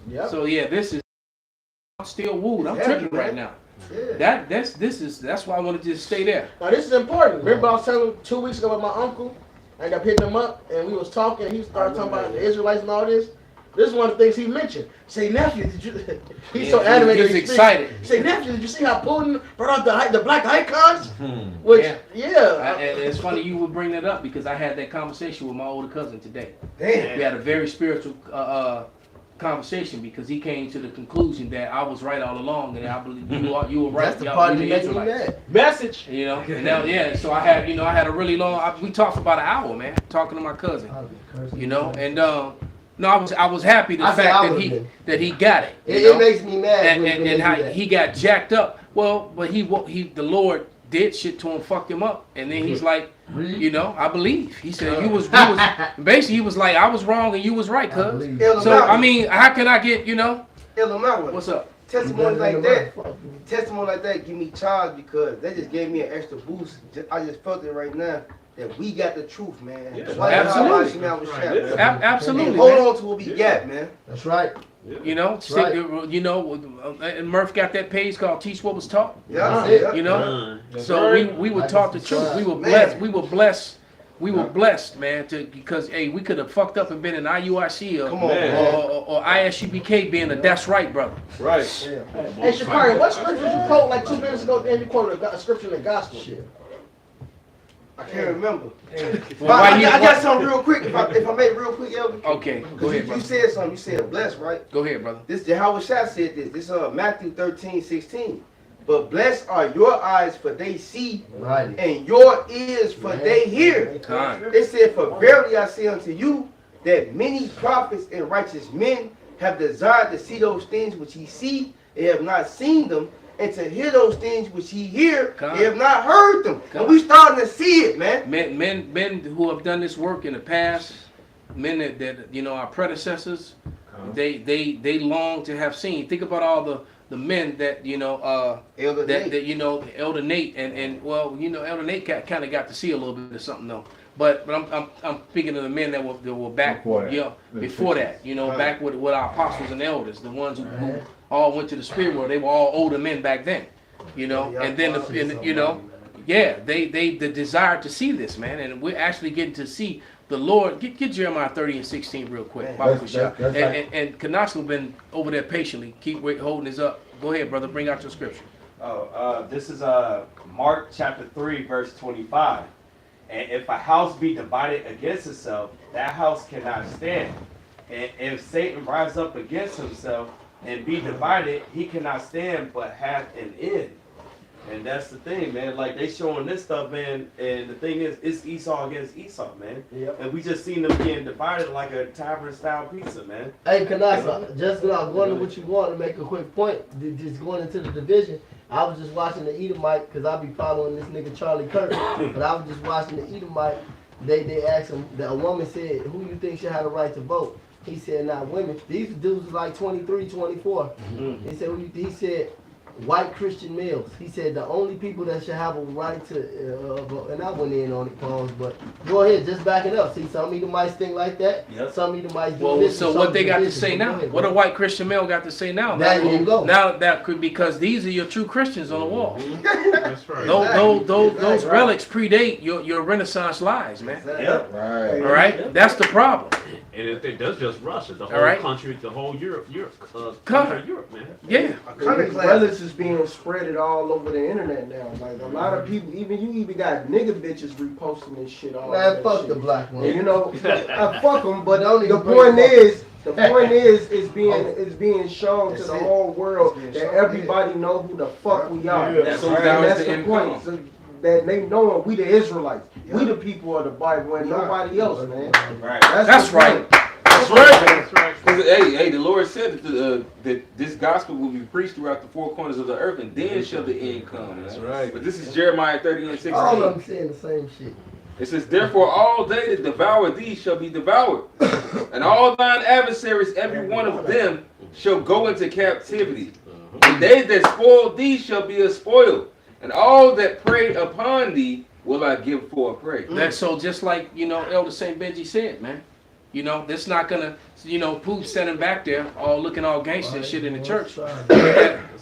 Yep. So yeah, this is. I'm still wooed. I'm It's tripping heavy, right man. now. Yeah. That's why I want to just stay there. Now this is important. Remember I was telling 2 weeks ago about my uncle? I got hitting him up and we was talking and he started talking about the Israelites and all this. This is one of the things he mentioned. Say, nephew, did you he's so animated. He's excited. Say, nephew, did you see how Putin brought out the black icons? Which And it's funny you would bring that up because I had that conversation with my older cousin today. Damn. We had a very spiritual conversation because he came to the conclusion that I was right all along and I believe you were right. That's the Y'all part were that the makes me Israelites. mad. Message. You know, and now, so I had a really long. We talked for about an hour, man, talking to my cousin. You know, and no, I was happy the I said fact I that would've he been. that he got it. you It know? makes me mad And, when and, they and do how that. he got jacked up. Well, but the Lord did shit to him, fucked him up, and then he's like, you know, I believe. He said you was basically he was like, I was wrong and you was right, cuz. So I mean, how can I get, you know? What's up? Testimony like that give me charge because they just gave me an extra boost. I just felt it right now that we got the truth, man. Yeah. The white Absolutely. man was shot, man. Absolutely, And hold man. on to what we got, man. That's right. You know, Right. you know, and Murph got that page called "Teach What Was Taught." Yeah, yeah. You know, That's so right. we were Like taught the it's truth. We were man. blessed. We were blessed, man. Because hey, we could have fucked up and been an IUIC or ISUBK being a that's right, brother. Right. Hey Shakari, what scripture did you quote like 2 minutes ago and you quoted a scripture in the gospel? I can't remember. Well, I got something real quick. If I make it real quick, Elder. Okay, go ahead, You brother. said something. You said blessed, right? Go ahead, brother. This Howard Shah said this. This Matthew 13:16. But blessed are your eyes, for they see, Right. and your ears, for they hear. Time. It said, for verily I say unto you, that many prophets and righteous men have desired to see those things which ye see, and have not seen them, and to hear those things which ye hear, and have not heard them. And we starting to see it, man. Men who have done this work in the past, men that you know, our predecessors, they long to have seen. Think about all the men that you know Elder Nate. that you know Elder Nate and well, you know, Elder Nate kind of got to see a little bit of something though. But I'm speaking of the men that were back before that, you know, back with our apostles and elders, the ones who all went to the spirit world. They were all older men back then, you know. And then the desire to see this, man, and we're actually getting to see the Lord. Get Jeremiah 30:16 real quick, and Kanashko been over there patiently. Keep holding his up. Go ahead, brother. Bring out your scripture. This is Mark chapter 3, verse 25. And if a house be divided against itself, that house cannot stand. And if Satan rise up against himself and be divided, he cannot stand but have an end. And that's the thing, man. Like, they showing this stuff, man. And the thing is, it's Esau against Esau, man. Yep. And we just seen them being divided like a tavern-style pizza, man. Hey, Kanasa, just without going to what you want to make a quick point, just going into the division, I was just watching the Edomite, because I be following this nigga Charlie Kirk, but I was just watching the Edomite. They asked him, a woman said, who you think should have the right to vote? He said, not women. These dudes was like 23, 24. He said, he said, white Christian males. He said the only people that should have a right to vote, and I went in on it, pause, but go ahead, just back it up. See, some Edomites think like that. Yep. Some Edomites do Well, this. so and what some they do got to this. say Go now? ahead, What bro. a white Christian male got to say now? There you go. Now that could, because these are your true Christians on the wall. That's right. Those relics predate your Renaissance lies, man. Yep. Right. All right, that's the problem. And it does just Russia, the whole All right. country, the whole Europe, Come. Europe, man. Yeah. These brothers is being spreaded all over the internet now. Like a lot of people, even got nigga bitches reposting this shit all. Man, that fuck shit. the black one. And, you know, I fuck them, but Don't the even bring point it is, it's being shown to the whole world being that shown, everybody know who the fuck we are. Yeah, that's And right. that's That's the the point. income. So that they knowing we the Israelites, we Yeah. the people of the Bible, and Yeah. nobody else, man. Right. That's the right. point. That's right. That's right. Because hey, the Lord said that this gospel will be preached throughout the four corners of the earth, and then shall the end come. That's man. right. But this is Jeremiah 30:16. All of them saying the same shit. It says, therefore all they that devour thee shall be devoured, and all thine adversaries, every one of them, shall go into captivity. And they that spoil thee shall be a spoil, and all that prey upon thee will I give for a prey. That's so just like, you know, Elder St. Benji said, man. You know, that's not gonna, you know, Poop standing back there, all looking all gangster and shit in the church.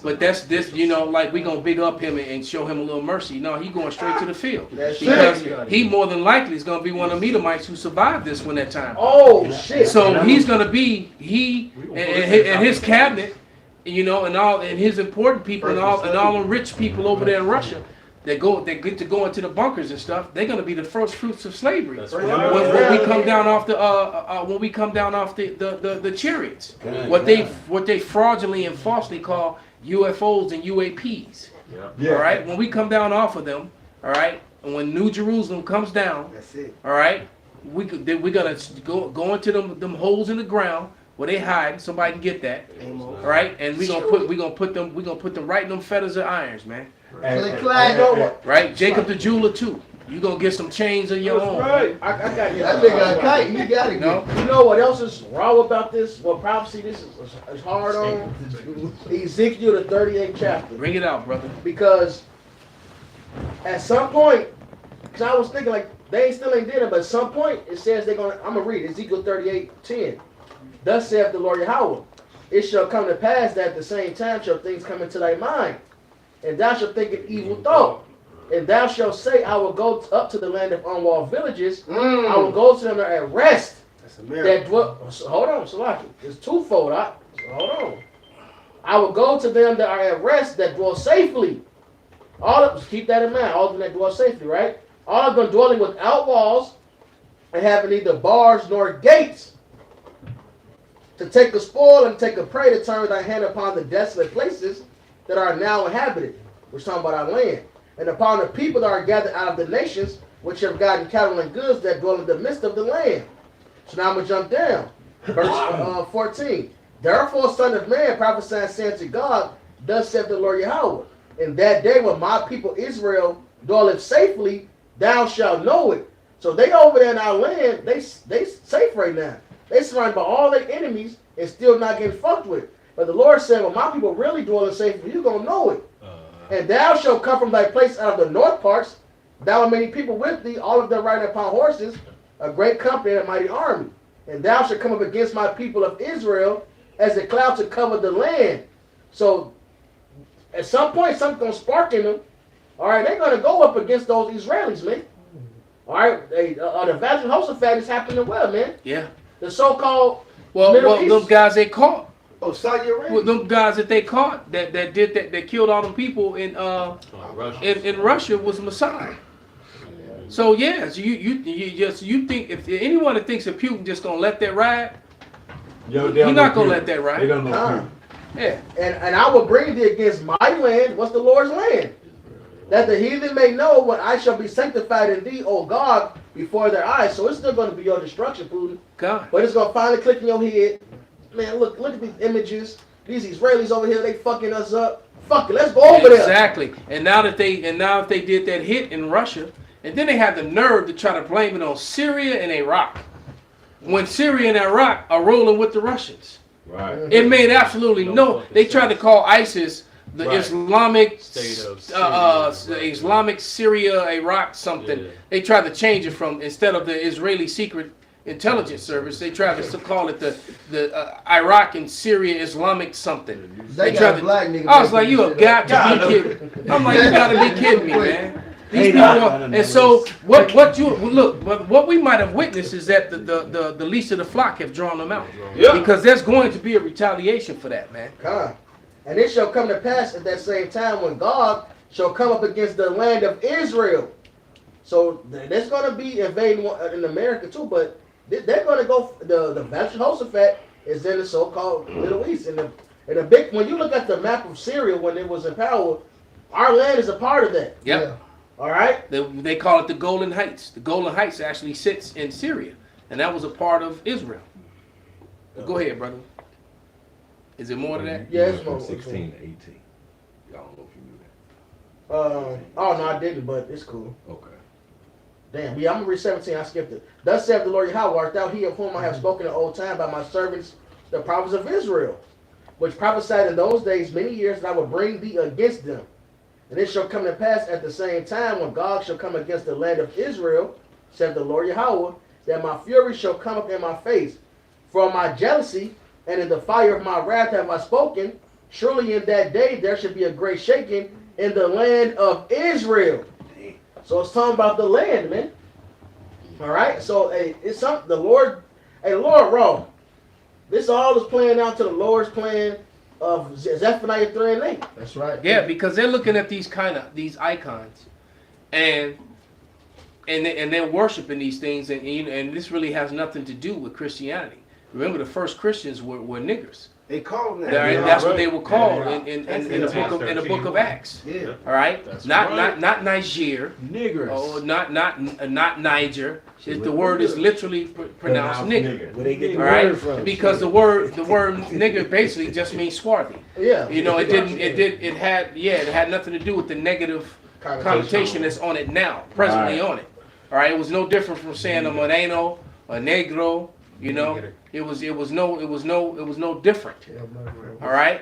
But that's this, you know, like we gonna big up him and show him a little mercy. No, he going straight to the field because he more than likely is gonna be one of the Edomites who survived this when that time. Oh shit! So he's gonna be and his cabinet, you know, and his important people and all the rich people over there in Russia. They get to go into the bunkers and stuff. They're gonna be the first fruits of slavery when we come down off the chariots. What they fraudulently and falsely call UFOs and UAPs. All right, when we come down off of them, all right, and when New Jerusalem comes down, That's it. all right, we're gonna go into them holes in the ground where they hide. Somebody can get that, all right, and we're gonna put them right in them fetters of irons, man. Right, Jacob the jeweler too. You gonna get some chains of your own. Right. I got you. That nigga a kite. You got it. No? You know what else is wrong about this? What prophecy this is hard on? Ezekiel the 38th chapter. Bring it out, brother. Because at some point, because I was thinking like they still ain't did it, but at some point it says they're gonna. I'm gonna read Ezekiel 38:10. Thus saith the Lord Yahweh, it shall come to pass that at the same time shall things come into thy mind, and thou shalt think an evil thought. And thou shalt say, I will go up to the land of unwalled villages. I will go to them that are at rest. That dwell. Hold on, Salaki. It's twofold. Hold on. I will go to them that are at rest that dwell safely. All of keep that in mind. All of them that dwell safely, right? All of them dwelling without walls and having neither bars nor gates. To take a spoil and take a prey, to turn thy hand upon the desolate places that are now inhabited. We're talking about our land. And upon the people that are gathered out of the nations, which have gotten cattle and goods that dwell in the midst of the land. So now I'm going to jump down. Verse 14. Therefore, son of man, prophesy saying to God, thus saith the Lord Yahweh, in that day when my people Israel dwelleth safely, thou shalt know it. So they over there in our land, they safe right now. They surrounded by all their enemies and still not getting fucked with. But the Lord said, when my people really dwelling safely, you're going to know it. And thou shalt come from thy place out of the north parts, thou and many people with thee, all of them riding upon horses, a great company and a mighty army. And thou shalt come up against my people of Israel as a cloud to cover the land. So at some point, something's going to spark in them. All right, they're going to go up against those Israelis, man. All right, the Battle of Jehoshaphat is happening well, man. Yeah. The so-called well, East. those guys they caught. Oh, Saudi Arabia. Well, them guys that they caught that killed all them people in Russia was Mossad. So yes, you think if anyone that thinks that Putin just gonna let that ride, he's not gonna let that ride. They don't know. Yeah. And I will bring thee against my land. What's the Lord's land? That the heathen may know when I shall be sanctified in thee, O God, before their eyes. So it's still going to be your destruction, Putin. God. But it's going to finally click in your head. Man, look at these images. These Israelis over here, they fucking us up. Fuck it, let's go over there. Exactly. And now if they did that hit in Russia, and then they have the nerve to try to blame it on Syria and Iraq, when Syria and Iraq are rolling with the Russians. Right. It made absolutely no. They tried to call ISIS the Islamic State of the Islamic Syria, Iraq something. Yeah. They tried to change it from, instead of the Israeli Secret Intelligence Service, they tried to call it the Iraq and Syria Islamic something. They tried got a black nigga. I was like, you have got to be kidding. I'm like, you got to be kidding me, man. These people are, and so what we might have witnessed is that the least of the flock have drawn them out. Yeah. Because there's going to be a retaliation for that, man. God. And it shall come to pass at that same time when God shall come up against the land of Israel. So there's going to be invading in America too, but they're going to go. The Battle of Jehoshaphat is in the so-called Middle East. And the big, when you look at the map of Syria when it was in power, our land is a part of that. Yep. Yeah. All right. They call it the Golan Heights. The Golan Heights actually sits in Syria, and that was a part of Israel. Go ahead, brother. Is it more to that? Yeah, it's more. 16 to 18. I don't know if you knew that. Oh no, I didn't, but it's cool. Okay. Damn, yeah, I'm gonna read 17. I skipped it. Thus saith the Lord Yahweh, art thou he of whom I have spoken in old time by my servants, the prophets of Israel, which prophesied in those days many years that I will bring thee against them. And it shall come to pass at the same time when God shall come against the land of Israel, saith the Lord Yahweh, that my fury shall come up in my face. From my jealousy and in the fire of my wrath have I spoken. Surely in that day there should be a great shaking in the land of Israel. So it's talking about the land, man. All right. So hey, it's something the Lord. Hey, Lord, wrong. This all is playing out to the Lord's plan of Zephaniah 3 and 8. That's right. Yeah, because they're looking at these icons, and they're worshiping these things, and this really has nothing to do with Christianity. Remember, the first Christians were niggers. They called them Right? that. That's what they were called Yeah. in the book of Acts. Yeah. All right, That's not right. not Niger, niggers. Oh, not Niger. The word is literally pronounced nigger. Where they get the All right, word from. because the word nigger basically just means swarthy. Yeah. You know, it had nothing to do with the negative connotation that's on it now, presently on it. All right, it was no different from saying a moreno, a negro. You know, it was no different. All right,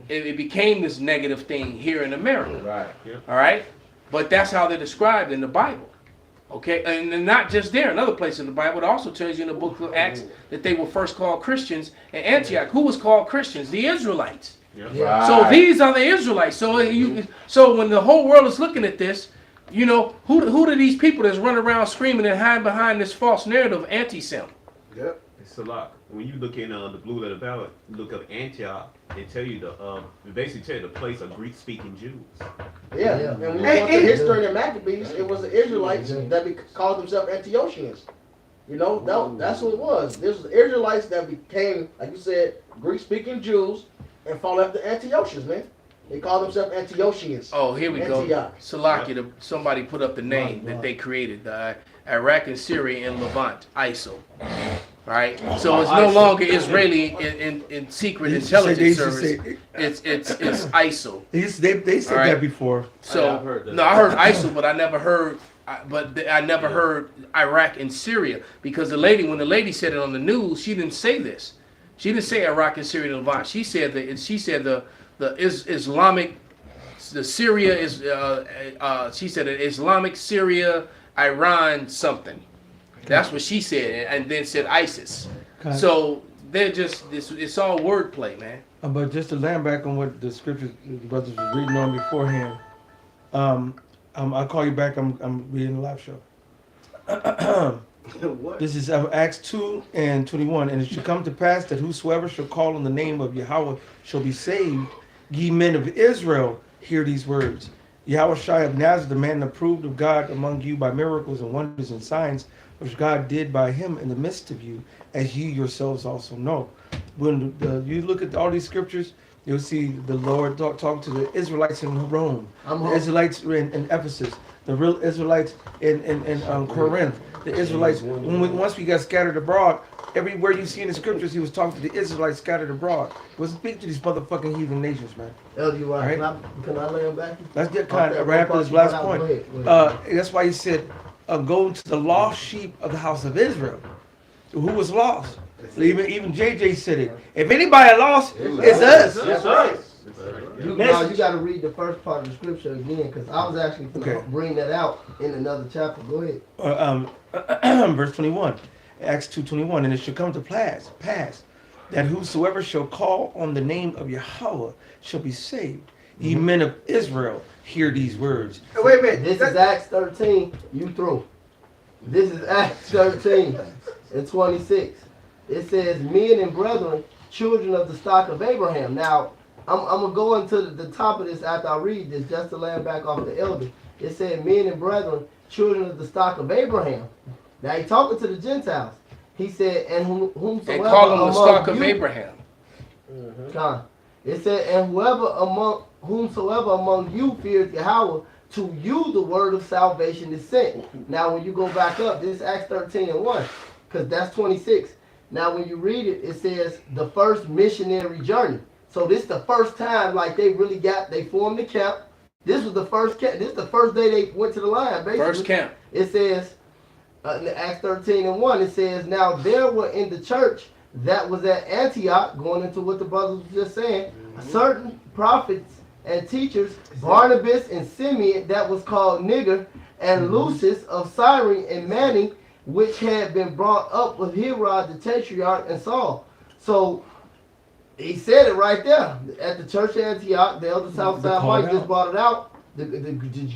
it became this negative thing here in America. Right. All right, but that's how they're described in the Bible. Okay, and not just there. Another place in the Bible, it also tells you in the book of Acts that they were first called Christians in Antioch. Who was called Christians? The Israelites. Right. So these are the Israelites. So when the whole world is looking at this, you know, who do these people that's running around screaming and hiding behind this false narrative of anti-Sem? Yep. It's a lot. When you look in the Blue Letter Ballot, you look up Antioch, it tell you it basically tell you the place of Greek-speaking Jews. Yeah. And when you go to history in the Maccabees, it was the Israelites that called themselves Antiochians. You know, that's what it was. This was the Israelites that became, like you said, Greek-speaking Jews and followed after Antiochians, man. They called themselves Antiochians. Oh, here we Antioch. go. Salakia, somebody put up the name that they created, Iraq and Syria and Levant, ISIL. Right? So it's no longer Israeli in secret intelligence service. It's ISIL. They said All right? that before. So I heard ISIL, but I never heard Iraq and Syria, because when the lady said it on the news, she didn't say this. She didn't say Iraq and Syria and Levant. She said Islamic, the Syria is. She said Islamic Syria, Iran something. That's what she said, and then said ISIS. Okay. So they're just it's all wordplay, man. But just to land back on what the scriptures the brothers were reading on beforehand, I'll call you back. I'm reading the live show. This is Acts 2 and 21. And it shall come to pass that whosoever shall call on the name of Yahweh shall be saved. Ye men of Israel, hear these words. Yahweh Shai of Nazareth, the man approved of God among you by miracles and wonders and signs, which God did by him in the midst of you, as you yourselves also know. When you look at all these scriptures, you'll see the Lord talking to the Israelites in Rome, the Israelites in Ephesus, the real Israelites in Corinth, the Israelites. Once we got scattered abroad, everywhere you see in the scriptures, he was talking to the Israelites scattered abroad. He was speaking to these motherfucking heathen nations, man. LGY, can I lay him back? Let's get kind of wrap this last point. That's why he said, go to the lost sheep of the house of Israel. Who was lost? Even JJ said it. If anybody lost, it's us. That's right. You got to read the first part of the scripture again, because I was actually going to bring that out in another chapter. Go ahead. Verse 21, Acts 2:21, and it shall come to pass that whosoever shall call on the name of Yahweh shall be saved. Ye men of Israel, hear these words. Wait a minute. This is Acts 13. You through. This is Acts 13 and 26. It says, men and brethren, children of the stock of Abraham. Now, I'm going to go into the top of this after I read this, just to land back off the elder. It said, men and brethren, children of the stock of Abraham. Now, he's talking to the Gentiles. He said, and whomsoever they call them the stock of you, Abraham. It said, and whomsoever among you fears Yahweh, to you the word of salvation is sent. Now, when you go back up, this is Acts 13 and 1, because that's 26. Now, when you read it, it says the first missionary journey. So this is the first time, like, they formed the camp. This was the first camp. This is the first day they went to the line, basically. First camp. It says, in Acts 13 and 1, it says, now there were in the church that was at Antioch, going into what the brothers were just saying, certain prophets and teachers, Barnabas and Simeon, that was called Nigger, and Lucius of Cyrene and Manning, which had been brought up with Herod the Tetrarch and Saul. So he said it right there at the church of Antioch. The elder Southside Mike just brought it out. The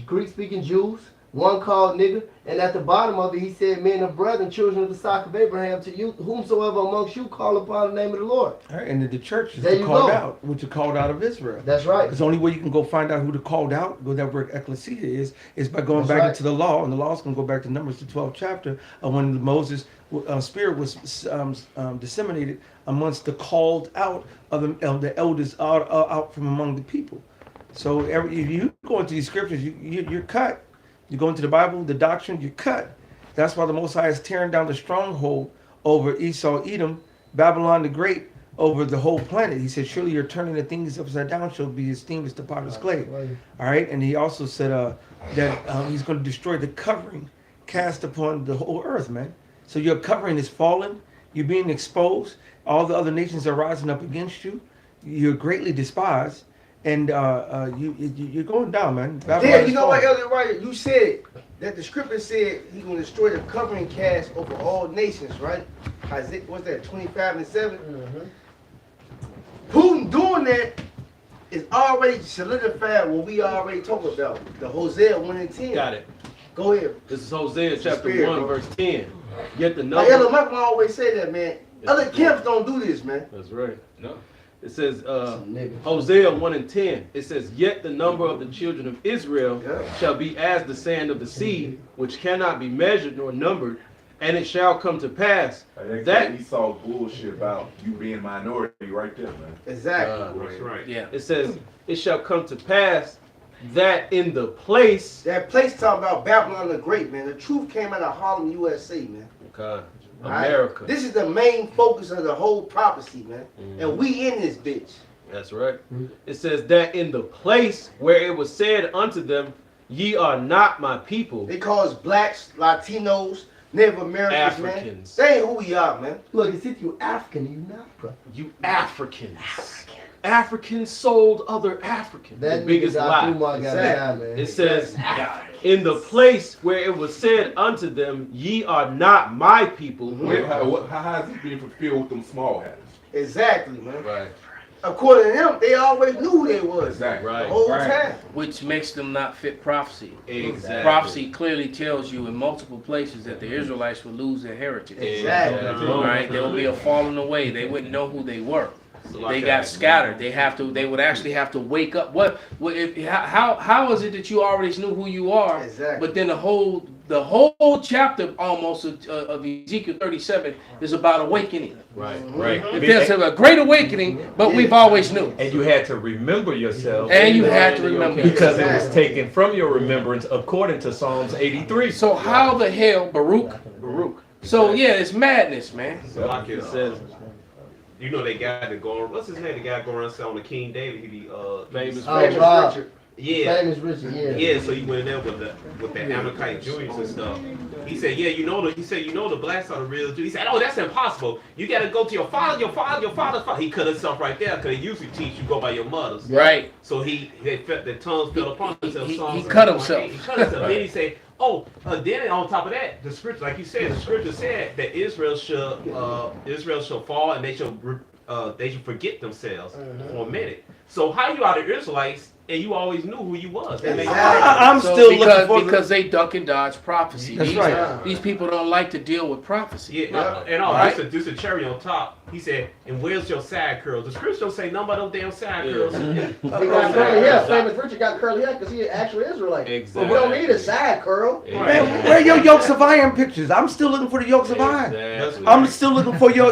Greek-speaking Jews, one called nigger, and at the bottom of it he said, "Men and brethren, children of the stock of Abraham, to you whomsoever amongst you call upon the name of the Lord." All right, and the church is There you called go. out, which are called out of Israel. That's right. Because the only way you can go find out who the called out, go that word ecclesia is by going That's back right. into the law, and the law is going to go back to Numbers, the 12th chapter, of when Moses' spirit was disseminated amongst the called out of the elders out from among the people. So if you go into these scriptures, you're cut. You go into the Bible, the doctrine, you're cut. That's why the Most High is tearing down the stronghold over Esau, Edom, Babylon the Great, over the whole planet. He said, "Surely you're turning the things upside down shall be esteemed as the potter's clay." All right, and he also said that he's going to destroy the covering cast upon the whole earth, man. So your covering is fallen. You're being exposed. All the other nations are rising up against you. You're greatly despised, and you're going down, man. Babylon Yeah, is you know what, falling. Elder Wright? You said that the scripture said he's going to destroy the covering cast over all nations, right? Isaiah, what's that, 25:7? Putin doing that is already solidified what we already talked about. The Hosea 1:10. Got it. Go ahead. This is Hosea chapter Spirit, 1, bro. verse 10. Yet the Like Elder number. Michael always say that, man. Other camps don't do this, man. That's right. No. It says, Hosea 1:10. It says, "Yet the number of the children of Israel shall be as the sand of the sea, which cannot be measured nor numbered. And it shall come to pass that Esau bullshit about you being minority right there, man. Exactly. That's right. Yeah. It says, it shall come to pass that in the place. That place talking about Babylon the Great, man. The truth came out of Harlem, USA, man. Okay. All right? America. This is the main focus of the whole prophecy, man. And we in this bitch. That's right. It says that in the place where it was said unto them, "Ye are not my people." They call us blacks, Latinos, Native Americans, Africans. man. They ain't who we are, man. Look, it's if you African, you not, bro. You Africans. Africans sold other Africans. That The biggest nigga lie. Dr. Umar got it down, man. It says, in the place where it was said unto them, "Ye are not my people." How is it being fulfilled with them small hats? Exactly, man. Right. According to them, they always knew who they was. Exactly. The whole time. Which makes them not fit prophecy. Exactly. Prophecy clearly tells you in multiple places that the Israelites would lose their heritage. Exactly. Right? There will be a falling away. They wouldn't know who they were. They got scattered. They would actually have to wake up. How is it that you already knew who you are? Exactly. But then the whole chapter almost of Ezekiel 37 is about awakening. Right, Mm-hmm. right. There's a great awakening, but we've always knew. And you had to remember yourself. And you had to remember because it yourself. was taken from your remembrance according to Psalms 83. So how the hell, Baruch? So yeah, it's madness, man. So like it says, you know they got to go. What's his name? The guy going around selling the King David. He be famous Richard. Yeah. Famous Richard, yeah. Yeah, so he went in there with the Amalekite Jews and stuff. He said, yeah, you know the blacks are the real Jews. He said, oh, that's impossible. You got to go to your father's father. He cut himself right there because they usually teach you go by your mother's. Right. So the tongues fell upon himself. He cut himself. He cut himself. Then he said, oh, then on top of that, the scripture, like you said, the scripture said that Israel shall fall and they shall forget themselves for a minute. So how you are the Israelites and you always knew who you was? I'm still looking for because they duck and dodge prophecy. That's right. These people don't like to deal with prophecy. Yeah, and Right. this a cherry on top. He said, and where's your side curls? The scripture don't say nothing about them damn side curls. He got curly hair. Famous Richard got curly hair because he an actual Israelite. Exactly. But we don't need a side curl. Man, where are your yokes of iron pictures? I'm still looking for the yokes of iron. Exactly. I'm still looking for you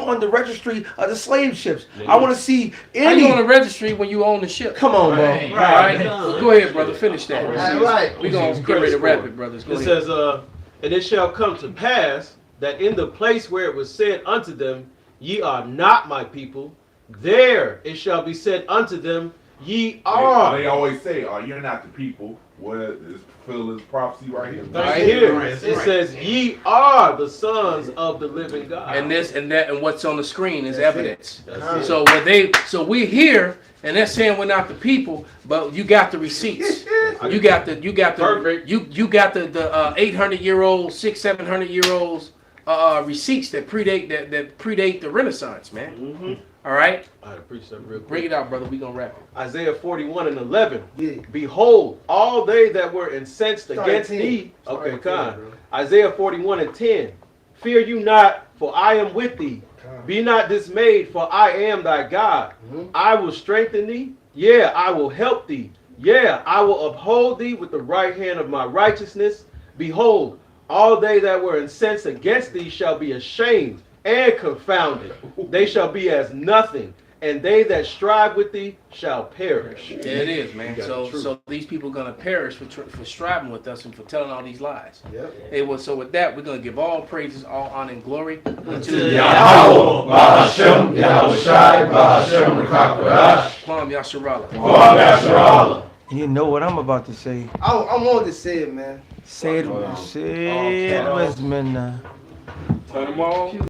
on the registry of the slave ships. I want to see How any. you on the registry when you own the ship? Come on, bro. All right. Go ahead, brother. Finish that. All right. We're going to get ready to wrap it, brothers. Go It ahead. says, and it shall come to pass that in the place where it was said unto them, Ye are not my people, there it shall be said unto them, ye are. They always say, "Oh, you're not the people." What is fulfilling prophecy right here? Right here, it says, "Ye are the sons of the living God." And this and that and what's on the screen is That's evidence. it. That's So so we're here and they're saying we're not the people, but you got the receipts. you got the 800-year-old, 700-year-olds receipts that predate the Renaissance, man. Mm-hmm. All right. I preach something real quick. Bring it out, brother. We gonna wrap it. Isaiah 41:11. Behold, all they that were incensed Start against 10. thee. Start Okay, 10, Con. bro. Isaiah 41:10. Fear you not, for I am with thee. Be not dismayed, for I am thy God. I will strengthen thee. Yeah, I will help thee. Yeah, I will uphold thee with the right hand of my righteousness. Behold, all they that were incensed against thee shall be ashamed and confounded. They shall be as nothing, and they that strive with thee shall perish. There it is, man. You got the truth. So these people are gonna perish for striving with us and for telling all these lies. Yep. Hey, well, so with that, we're gonna give all praises, all honor, and glory unto Yahweh, Ba'ashem, Yahushai, Ba'ashem, Rekakwadash. Kwam Yasharallah. Kwam Yasharallah. You know what I'm about to say. I wanted to say it, man. Say it, Oh, say it, Westman. Turn them on.